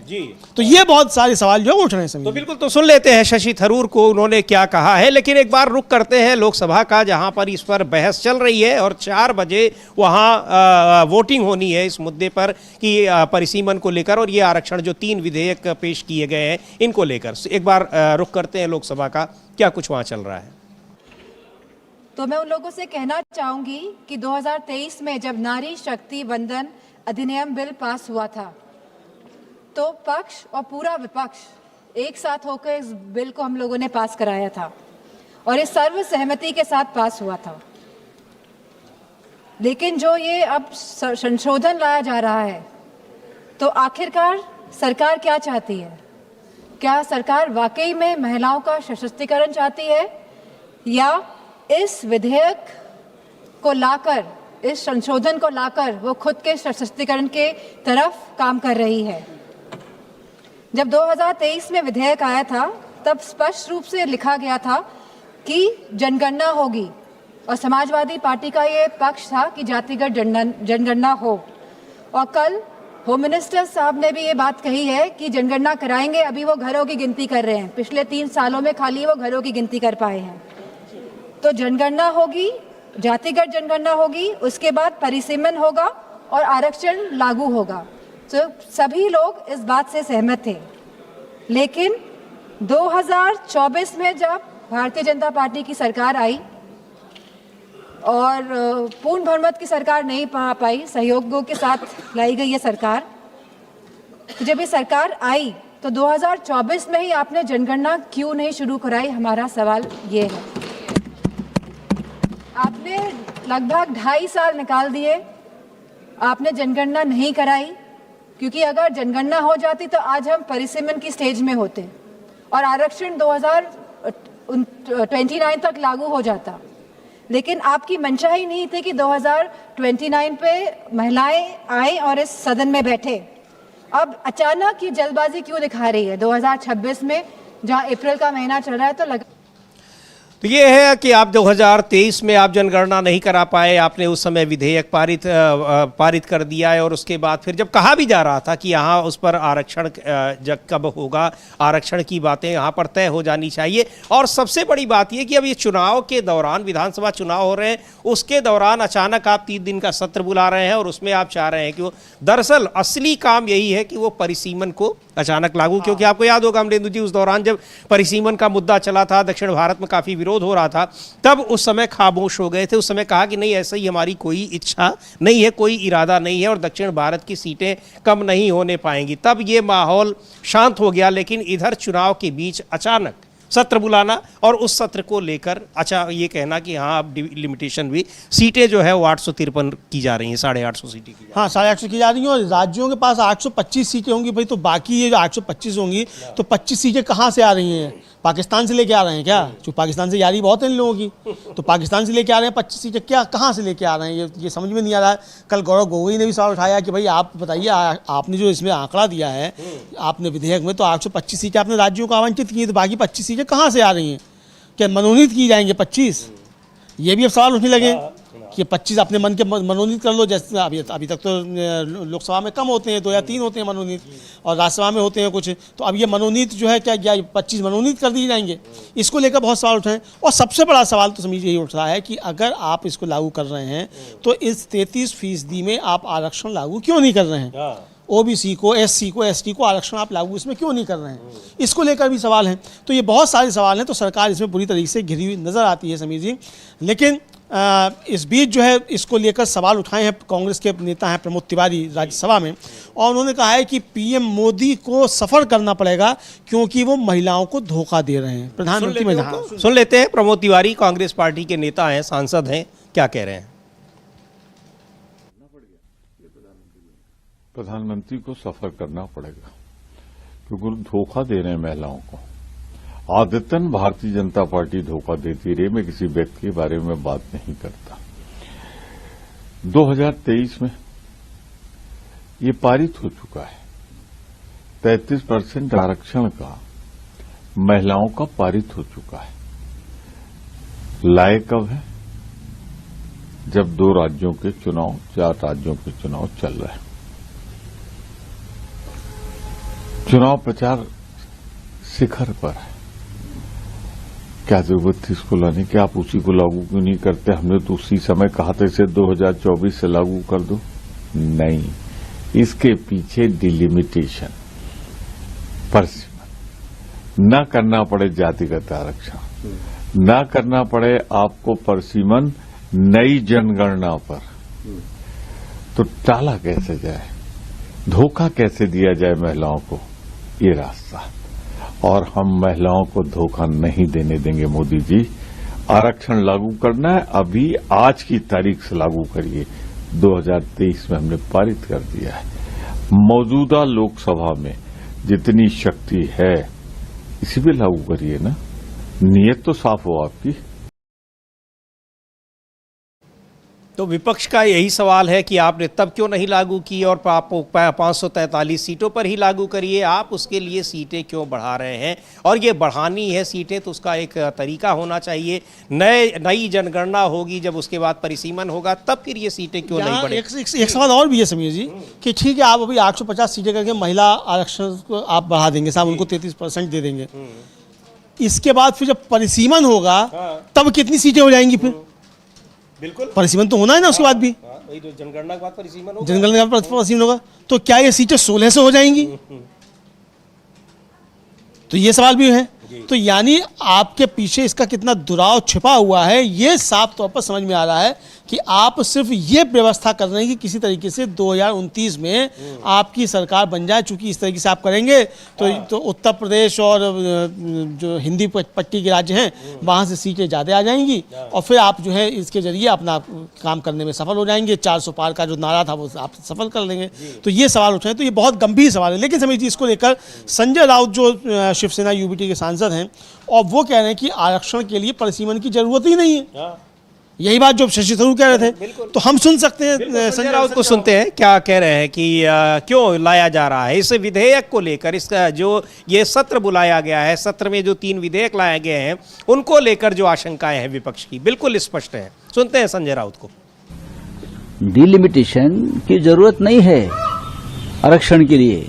Speaker 2: तो ये बहुत सारे सवाल जो उठ रहे हैं।
Speaker 1: तो बिल्कुल, तो सुन लेते हैं शशि थरूर को, उन्होंने क्या कहा है। लेकिन एक बार रुक करते हैं लोकसभा का, जहां पर इस पर बहस चल रही है और 4 बजे वहां वोटिंग होनी है इस मुद्दे पर कि परिसीमन को लेकर, और ये आरक्षण जो 3 विधेयक पेश किए गए हैं इनको लेकर। एक बार रुक करते हैं लोकसभा का, क्या कुछ वहां चल रहा है।
Speaker 6: तो मैं उन लोगों से कहना चाहूंगी कि 2023 में जब नारी शक्ति वंदन अधिनियम बिल पास हुआ था तो पक्ष और पूरा विपक्ष एक साथ होकर इस बिल को हम लोगों ने पास कराया था और इस सर्वसहमति के साथ पास हुआ था। लेकिन जो ये अब संशोधन लाया जा रहा है, तो आखिरकार सरकार क्या चाहती है? क्या सरकार वाकई में महिलाओं का सशक्तिकरण चाहती है, या इस विधेयक को लाकर, इस संशोधन को लाकर वो खुद के सशक्तिकरण के तरफ काम कर रही है? जब 2023 में विधेयक आया था तब स्पष्ट रूप से लिखा गया था कि जनगणना होगी, और समाजवादी पार्टी का ये पक्ष था कि जातिगत जनगणना हो। और कल होम मिनिस्टर साहब ने भी ये बात कही है कि जनगणना कराएंगे, अभी वो घरों की गिनती कर रहे हैं। पिछले 3 सालों में खाली वो घरों की गिनती कर पाए हैं। तो जनगणना होगी, जातिगत जनगणना होगी, उसके बाद परिसीमन होगा और आरक्षण लागू होगा। तो सभी लोग इस बात से सहमत थे। लेकिन 2024 में जब भारतीय जनता पार्टी की सरकार आई और पूर्ण बहुमत की सरकार नहीं पा पाई, सहयोगों के साथ लाई गई ये सरकार, तो जब ये सरकार आई तो 2024 में ही आपने जनगणना क्यों नहीं शुरू कराई? हमारा सवाल ये है। आपने लगभग 2.5 साल निकाल दिए, आपने जनगणना नहीं कराई, क्योंकि अगर जनगणना हो जाती तो आज हम परिसीमन की स्टेज में होते और आरक्षण 2029 तक लागू हो जाता। लेकिन आपकी मंशा ही नहीं थी कि 2029 पे महिलाएं आए और इस सदन में बैठे। अब अचानक ये जल्दबाजी क्यों दिखा रही है 2026 में, जहां अप्रैल का महीना चल रहा है?
Speaker 1: तो ये है कि आप 2023 में आप जनगणना नहीं करा पाए, आपने उस समय विधेयक पारित कर दिया है, और उसके बाद फिर जब कहा भी जा रहा था कि यहाँ उस पर आरक्षण जब कब होगा, आरक्षण की बातें यहाँ पर तय हो जानी चाहिए। और सबसे बड़ी बात ये कि अब ये चुनाव के दौरान, विधानसभा चुनाव हो रहे हैं, उसके दौरान अचानक आप 3 दिन का सत्र बुला रहे हैं और उसमें आप चाह रहे हैं कि वो, दरअसल असली काम यही है कि वो परिसीमन को अचानक लागू, क्योंकि आपको याद होगा अमलेंदु जी, उस दौरान जब परिसीमन का मुद्दा चला था, दक्षिण भारत में काफ़ी विरोध हो रहा था, तब उस समय खामोश हो गए थे। उस समय कहा कि नहीं, ऐसा ही हमारी कोई इच्छा नहीं है, कोई इरादा नहीं है और दक्षिण भारत की सीटें कम नहीं होने पाएंगी। तब ये माहौल शांत हो गया। लेकिन इधर चुनाव के बीच अचानक सत्र बुलाना और उस सत्र को लेकर अच्छा ये कहना कि हाँ अब लिमिटेशन भी, सीटें जो है वो 853 की जा रही हैं, 850 सीटें की।
Speaker 2: हाँ, 850 की जा रही हैं और राज्यों के पास 825 सीटें होंगी भाई। तो बाकी ये जो 825 होंगी तो 25 सीटें कहाँ से आ रही हैं? पाकिस्तान से लेके आ रहे हैं क्या? जो पाकिस्तान से यारी बहुत है इन लोगों की, तो पाकिस्तान से लेके आ रहे हैं 25 सीटें, क्या कहाँ से लेके आ रहे हैं? ये समझ में नहीं आ रहा है। कल गौरव गोगोई ने भी सवाल उठाया कि भाई आप बताइए, आपने जो इसमें आंकड़ा दिया है आपने विधेयक में, तो 825 सीटें आपने राज्यों को आवंटित की, तो बाकी 25 सीटें कहाँ से आ रही हैं? क्या मनोनीत की जाएंगे 25? ये भी अब सवाल उठने लगे कि 25 अपने मन के मनोनीत कर लो। जैसे अभी तक तो लोकसभा में कम होते हैं, 2 या 3 होते हैं मनोनीत, और राज्यसभा में होते हैं कुछ। तो अब ये मनोनीत जो है क्या 25 मनोनीत कर दिए जाएंगे? इसको लेकर बहुत सवाल उठ रहे हैं। और सबसे बड़ा सवाल तो समझिए यही उठ रहा है कि अगर आप इसको लागू कर रहे हैं तो इस 33% में आप आरक्षण लागू क्यों नहीं कर रहे हैं? ओबीसी को, एससी को, एसटी को आरक्षण आप लागू इसमें क्यों नहीं कर रहे हैं? इसको लेकर भी सवाल हैं। तो ये बहुत सारे सवाल हैं, तो सरकार इसमें पूरी तरीके से घिरी हुई नज़र आती है समीर जी। लेकिन इस बीच जो है इसको लेकर सवाल उठाए हैं कांग्रेस के नेता हैं प्रमोद तिवारी राज्यसभा में, और उन्होंने कहा है कि पीएम मोदी को सफ़र करना पड़ेगा क्योंकि वो महिलाओं को धोखा दे रहे हैं। प्रधानमंत्री में
Speaker 1: सुन लेते हैं प्रमोद तिवारी, कांग्रेस पार्टी के नेता हैं, सांसद हैं, क्या कह रहे हैं।
Speaker 7: प्रधानमंत्री को सफर करना पड़ेगा क्योंकि वो धोखा दे रहे हैं महिलाओं को। आदतन भारतीय जनता पार्टी धोखा देती रही, मैं किसी व्यक्ति के बारे में बात नहीं करता। 2023 में ये पारित हो चुका है, 33% आरक्षण का महिलाओं का पारित हो चुका है। लाए कब है? जब 2 राज्यों के चुनाव, 4 राज्यों के चुनाव चल रहे हैं। चुनाव प्रचार शिखर पर है, क्या जरूरत थी इसको लाने की? आप उसी को लागू क्यों नहीं करते? हमने तो उसी समय कहा था इसे 2024 से लागू कर दो। नहीं, इसके पीछे डिलिमिटेशन, परसीमन न करना पड़े, जातिगत आरक्षण न करना पड़े आपको, परसीमन नई जनगणना पर, तो टाला कैसे जाए, धोखा कैसे दिया जाए महिलाओं को, ये रास्ता। और हम महिलाओं को धोखा नहीं देने देंगे मोदी जी। आरक्षण लागू करना है, अभी आज की तारीख से लागू करिए। 2023 में हमने पारित कर दिया है। मौजूदा लोकसभा में जितनी शक्ति है इसी पे लागू करिए ना, नीयत तो साफ हो आपकी।
Speaker 1: तो विपक्ष का यही सवाल है कि आपने तब क्यों नहीं लागू की और आप 543 सीटों पर ही लागू करिए। आप उसके लिए सीटें क्यों बढ़ा रहे हैं? और ये बढ़ानी है सीटें तो उसका एक तरीका होना चाहिए। नई जनगणना होगी, जब उसके बाद परिसीमन होगा, तब फिर ये सीटें क्यों नहीं बढ़ेंगी?
Speaker 2: एक सवाल और भी है समीर जी कि ठीक है, आप अभी 850 सीटें करके महिला आरक्षण को आप बढ़ा देंगे, साहब उनको 33% दे देंगे। इसके बाद फिर जब परिसीमन होगा तब कितनी सीटें हो जाएंगी? फिर
Speaker 1: बिल्कुल
Speaker 2: परिसीमन तो होना है ना उसके बाद भी।
Speaker 1: वही तो जनगणना के बाद परिसीमन होगा।
Speaker 2: जनगणना के बाद परिसीमन होगा तो क्या ये सीटें 16 से हो जाएंगी? तो ये सवाल भी है। तो यानी आपके पीछे इसका कितना दुराव छिपा हुआ है, ये साफ तौर पर समझ में आ रहा है कि आप सिर्फ ये व्यवस्था कर रहे हैं कि किसी तरीके से 2029 में आपकी सरकार बन जाए। चूंकि इस तरीके से आप करेंगे तो उत्तर प्रदेश और जो हिंदी पट्टी के राज्य हैं वहाँ से सीटें ज़्यादा आ जाएंगी और फिर आप जो है इसके जरिए अपना काम करने में सफल हो जाएंगे। 400 पार का जो नारा था वो आप सफल कर लेंगे। तो ये सवाल उठाए, तो ये बहुत गंभीर सवाल है। लेकिन समीर जी, इसको लेकर संजय राउत जो शिवसेना यूबीटी के सांसद हैं और वो कह रहे हैं कि आरक्षण के लिए परिसीमन की जरूरत ही नहीं है। यही बात जो शशि थरूर कह रहे थे, तो हम सुन सकते हैं
Speaker 1: संजय राउत को सुनते हैं क्या कह रहे हैं कि क्यों लाया जा रहा है इस विधेयक को लेकर। इसका जो ये सत्र बुलाया गया है, सत्र में जो 3 विधेयक लाए गए हैं उनको लेकर जो आशंकाएं हैं विपक्ष की बिल्कुल स्पष्ट है। सुनते हैं संजय राउत को।
Speaker 8: डिलिमिटेशन की जरूरत नहीं है आरक्षण के लिए।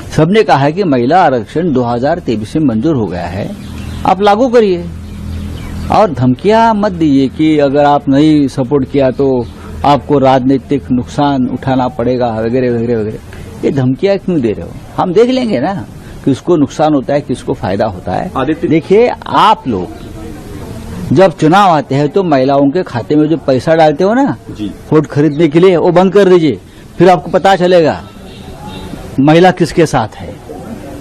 Speaker 8: सबने कहा है कि महिला आरक्षण 2023 में मंजूर हो गया है, आप लागू करिए और धमकियां मत दीजिए कि अगर आप नहीं सपोर्ट किया तो आपको राजनीतिक नुकसान उठाना पड़ेगा वगैरह वगैरह वगैरह। ये धमकियां क्यों दे रहे हो? हम देख लेंगे ना किसको नुकसान होता है, किसको फायदा होता है। देखिए, आप लोग जब चुनाव आते हैं तो महिलाओं के खाते में जो पैसा डालते हो ना वोट खरीदने के लिए, वो बंद कर दीजिए। फिर आपको पता चलेगा महिला किसके साथ है,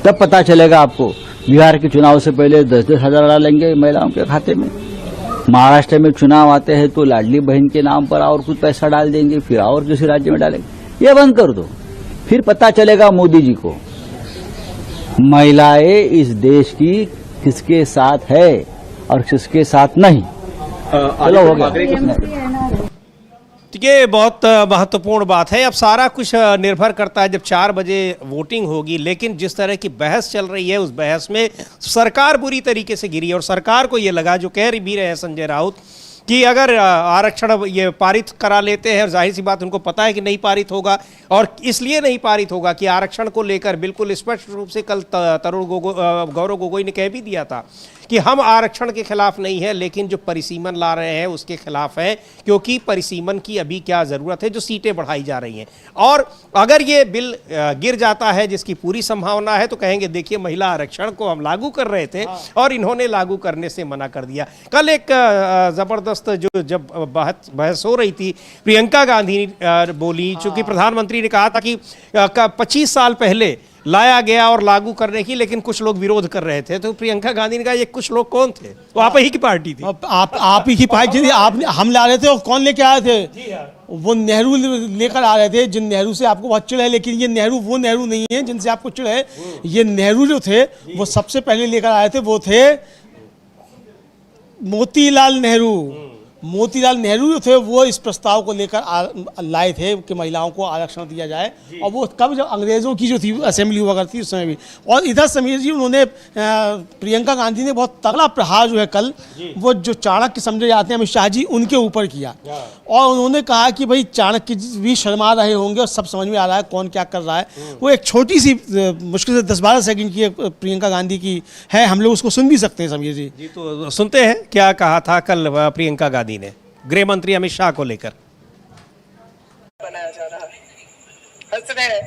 Speaker 8: तब पता चलेगा आपको। बिहार के चुनाव से पहले 10-10 हजार डालेंगे महिलाओं के खाते में। महाराष्ट्र में चुनाव आते हैं तो लाडली बहन के नाम पर और कुछ पैसा डाल देंगे, फिर और किसी राज्य में डालेंगे। ये बंद कर दो, फिर पता चलेगा मोदी जी को महिलाएं इस देश की किसके साथ है और किसके साथ नहीं। चलो हो गया।
Speaker 1: ये बहुत महत्वपूर्ण बात है। अब सारा कुछ निर्भर करता है जब 4 बजे वोटिंग होगी। लेकिन जिस तरह की बहस चल रही है उस बहस में सरकार बुरी तरीके से गिरी और सरकार को ये लगा, जो कह भी रहे हैं संजय राउत, कि अगर आरक्षण ये पारित करा लेते हैं, और जाहिर सी बात उनको पता है कि नहीं पारित होगा, और इसलिए नहीं पारित होगा कि आरक्षण को लेकर बिल्कुल स्पष्ट रूप से कल गौरव गोगोई ने कह भी दिया था कि हम आरक्षण के खिलाफ नहीं है, लेकिन जो परिसीमन ला रहे हैं उसके खिलाफ है, क्योंकि परिसीमन की अभी क्या ज़रूरत है, जो सीटें बढ़ाई जा रही हैं। और अगर ये बिल गिर जाता है, जिसकी पूरी संभावना है, तो कहेंगे देखिए महिला आरक्षण को हम लागू कर रहे थे और इन्होंने लागू करने से मना कर दिया। कल एक ज़बरदस्त जो जब बहस हो रही थी, प्रियंका गांधी बोली, चूंकि प्रधानमंत्री ने कहा था कि 25 साल पहले लाया गया और लागू करने की, लेकिन कुछ लोग विरोध कर रहे थे। तो प्रियंका गांधी ने कहा ये कुछ लोग कौन थे? वो आप ही की पार्टी थी।
Speaker 2: आप ही की पार्टी थी। हम ला रहे थे और कौन लेके आए थे? वो नेहरू लेकर आ रहे थे, जिन नेहरू से आपको बहुत चिढ़ है। लेकिन ये नेहरू वो नेहरू नहीं है जिनसे आपको चिढ़ है। ये नेहरू जो थे वो सबसे पहले लेकर आए थे, वो थे मोतीलाल नेहरू। मोतीलाल नेहरू जो थे वो इस प्रस्ताव को लेकर लाए थे कि महिलाओं को आरक्षण दिया जाए। और वो कब, जब अंग्रेज़ों की जो थी असेंबली हुआ करती उस समय भी। और इधर समीर जी, उन्होंने प्रियंका गांधी ने बहुत तगड़ा प्रहार जो है कल, वो जो चाणक्य समझे जाते हैं अमित शाह जी, उनके ऊपर किया। और उन्होंने कहा कि भाई चाणक्य भी शर्मा रहे होंगे और सब समझ में आ रहा है कौन क्या कर रहा है। वो एक छोटी सी, मुश्किल से 10-12 सेकंड की प्रियंका गांधी की है, हम लोग उसको सुन भी सकते हैं समीर जी।
Speaker 1: तो सुनते हैं क्या कहा था कल प्रियंका गांधी ने गृह मंत्री अमित शाह को लेकर।
Speaker 9: बनाया जा रहा है, हंस रहे हैं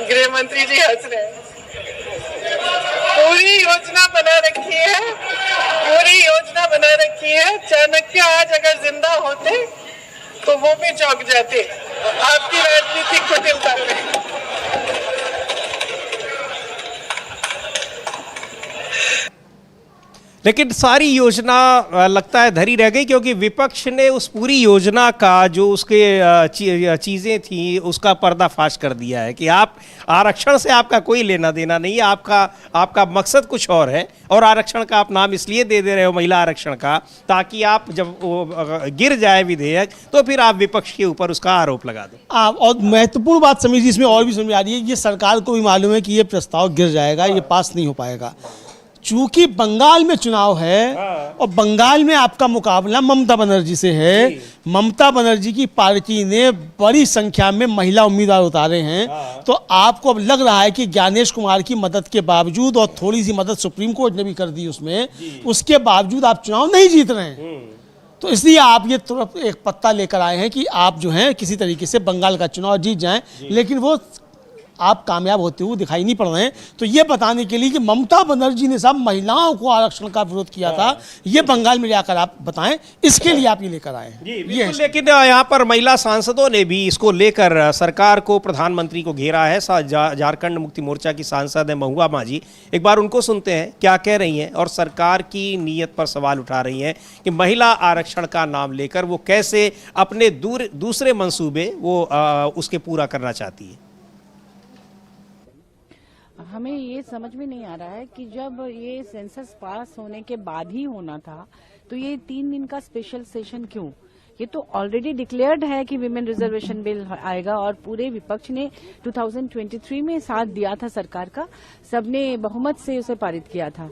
Speaker 9: गृह मंत्री जी, हंस रहे हैं। पूरी योजना बना रखी है, पूरी योजना बना रखी है। चाणक्य आज अगर जिंदा होते तो वो भी चौंक जाते आपकी राजनीतिक कुटिलता में।
Speaker 1: लेकिन सारी योजना लगता है धरी रह गई, क्योंकि विपक्ष ने उस पूरी योजना का जो उसके चीज़ें थी उसका पर्दाफाश कर दिया है कि आप आरक्षण से आपका कोई लेना देना नहीं है, आपका मकसद कुछ और है। और आरक्षण का आप नाम इसलिए दे रहे हो महिला आरक्षण का, ताकि आप जब गिर जाए विधेयक तो फिर आप विपक्ष के ऊपर उसका आरोप लगा दें।
Speaker 2: और महत्वपूर्ण बात समीर जी इसमें और भी समझ में आ रही है, ये सरकार को भी मालूम है कि ये प्रस्ताव गिर जाएगा, ये पास नहीं हो पाएगा। चूंकि बंगाल में चुनाव है और बंगाल में आपका मुकाबला ममता बनर्जी से है। ममता बनर्जी की पार्टी ने बड़ी संख्या में महिला उम्मीदवार उतारे हैं। तो आपको अब लग रहा है कि ज्ञानेश कुमार की मदद के बावजूद, और थोड़ी सी मदद सुप्रीम कोर्ट ने भी कर दी उसमें, उसके बावजूद आप चुनाव नहीं जीत रहे हैं। तो इसलिए आप ये तुरंत एक पत्ता लेकर आए हैं कि आप जो हैं किसी तरीके से बंगाल का चुनाव जीत जाएं, लेकिन वो आप कामयाब होते हुए दिखाई नहीं पड़ रहे हैं। तो ये बताने के लिए कि ममता बनर्जी ने साहब महिलाओं को आरक्षण का विरोध किया था, ये बंगाल में जाकर आप बताएं, इसके लिए आप ये लेकर आए हैं। ये
Speaker 1: लेकिन यहाँ पर महिला सांसदों ने भी इसको लेकर सरकार को, प्रधानमंत्री को घेरा है। झारखंड मुक्ति मोर्चा की सांसद है महुआ मांझी, एक बार उनको सुनते हैं क्या कह रही हैं और सरकार की नीयत पर सवाल उठा रही हैं कि महिला आरक्षण का नाम लेकर वो कैसे अपने दूसरे मंसूबे वो उसके पूरा करना चाहती है।
Speaker 10: हमें ये समझ में नहीं आ रहा है कि जब ये सेंसस पास होने के बाद ही होना था तो ये 3 दिन का स्पेशल सेशन क्यों? ये तो ऑलरेडी डिक्लेयर्ड है कि विमेन रिजर्वेशन बिल आएगा और पूरे विपक्ष ने 2023 में साथ दिया था सरकार का, सबने बहुमत से उसे पारित किया था।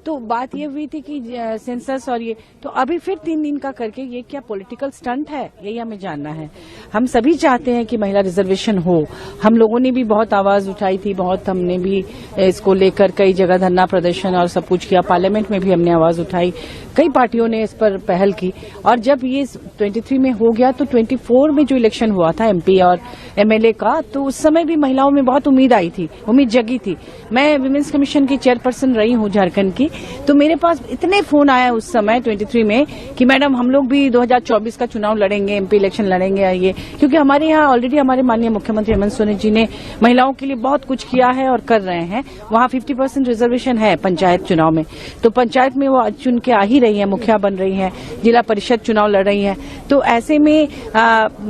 Speaker 10: तो बात ये हुई थी कि सेंसस और ये, तो अभी फिर 3 दिन का करके ये क्या पॉलिटिकल स्टंट है, यही हमें जानना है। हम सभी चाहते हैं कि महिला रिजर्वेशन हो। हम लोगों ने भी बहुत आवाज उठाई थी, बहुत हमने भी इसको लेकर कई जगह धरना प्रदर्शन और सब कुछ किया, पार्लियामेंट में भी हमने आवाज उठाई, कई पार्टियों ने इस पर पहल की। और जब ये 23 में हो गया तो 24 में जो इलेक्शन हुआ था MP और MLA का, तो उस समय भी महिलाओं में बहुत उम्मीद आई थी, उम्मीद जगी थी। मैं विमेंस कमीशन की चेयरपर्सन रही हूँ झारखंड की, तो मेरे पास इतने फोन आया उस समय 23 में कि मैडम हम लोग भी 2024 का चुनाव लड़ेंगे, MP इलेक्शन लड़ेंगे ये, क्योंकि हमारे यहाँ ऑलरेडी हमारे माननीय मुख्यमंत्री हेमंत सोरेन जी ने महिलाओं के लिए बहुत कुछ किया है और कर रहे हैं। वहाँ 50% रिजर्वेशन है पंचायत चुनाव में, तो पंचायत में वो चुन के आ ही रही है, मुखिया बन रही है, जिला परिषद चुनाव लड़ रही है। तो ऐसे में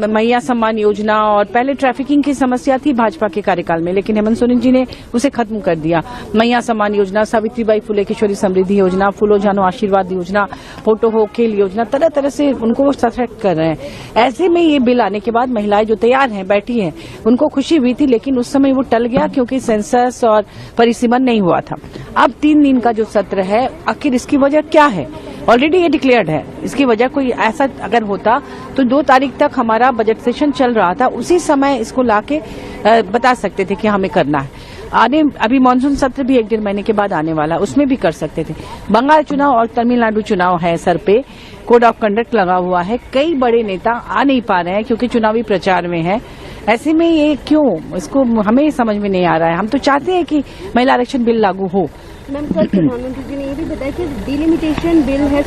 Speaker 10: मैया सम्मान योजना, और पहले ट्रैफिकिंग की समस्या थी भाजपा के कार्यकाल में, लेकिन हेमंत सोरेन जी ने उसे खत्म कर दिया। मैया सम्मान योजना, सावित्रीबाई फुले किशोरी समृद्धि योजना, फूलो जानो आशीर्वाद योजना, फोटो हो खेल योजना, तरह तरह से उनको सशक्त कर रहे हैं। ऐसे में ये बिल आने के बाद महिलाएं जो तैयार हैं, बैठी हैं, उनको खुशी हुई थी, लेकिन उस समय वो टल गया क्योंकि सेंसस और परिसीमन नहीं हुआ था। अब 3 दिन का जो सत्र है, आखिर इसकी वजह क्या है? ऑलरेडी ये डिक्लेयर्ड है, इसकी वजह कोई ऐसा अगर होता तो 2 तारीख तक हमारा बजट सेशन चल रहा था, उसी समय इसको लाके बता सकते थे कि हमें करना है। अभी मानसून सत्र भी 1-1.5 महीने के बाद आने वाला, उसमें भी कर सकते थे। बंगाल चुनाव और तमिलनाडु चुनाव है सर पे, कोड ऑफ कंडक्ट लगा हुआ है, कई बड़े नेता आ नहीं पा रहे हैं क्योंकि चुनावी प्रचार में है। ऐसे में ये क्यों, इसको हमें समझ में नहीं आ रहा है। हम तो चाहते हैं कि महिला आरक्षण बिल लागू हो।
Speaker 11: मैम, कल प्रधानमंत्री जी ने ये भी बताया कि डिलिमिटेशन बिल है,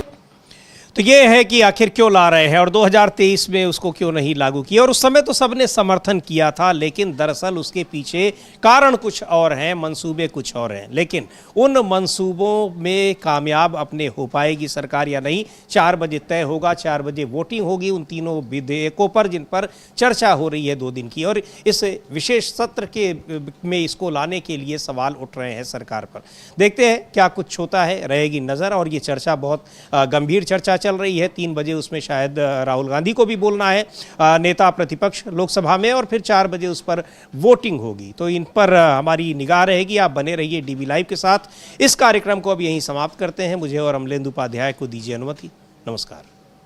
Speaker 1: तो ये है कि आखिर क्यों ला रहे हैं और 2023 में उसको क्यों नहीं लागू किया। और उस समय तो सबने समर्थन किया था, लेकिन दरअसल उसके पीछे कारण कुछ और हैं, मंसूबे कुछ और हैं। लेकिन उन मंसूबों में कामयाब अपने हो पाएगी सरकार या नहीं, 4 बजे तय होगा। 4 बजे वोटिंग होगी उन तीनों विधेयकों पर जिन पर चर्चा हो रही है 2 दिन की। और इस विशेष सत्र के में इसको लाने के लिए सवाल उठ रहे हैं सरकार पर। देखते हैं क्या कुछ होता है, रहेगी नज़र। और ये चर्चा बहुत गंभीर चर्चा चल रही है। 3 बजे उसमें शायद राहुल गांधी को भी बोलना है, नेता प्रतिपक्ष लोकसभा में, और फिर 4 बजे उस पर वोटिंग होगी। तो इन पर हमारी निगाह रहेगी। आप बने रहिए डीवी लाइव के साथ। इस कार्यक्रम को अब यहीं समाप्त करते हैं। मुझे और अमलेंदु उपाध्याय को दीजिए अनुमति। नमस्कार।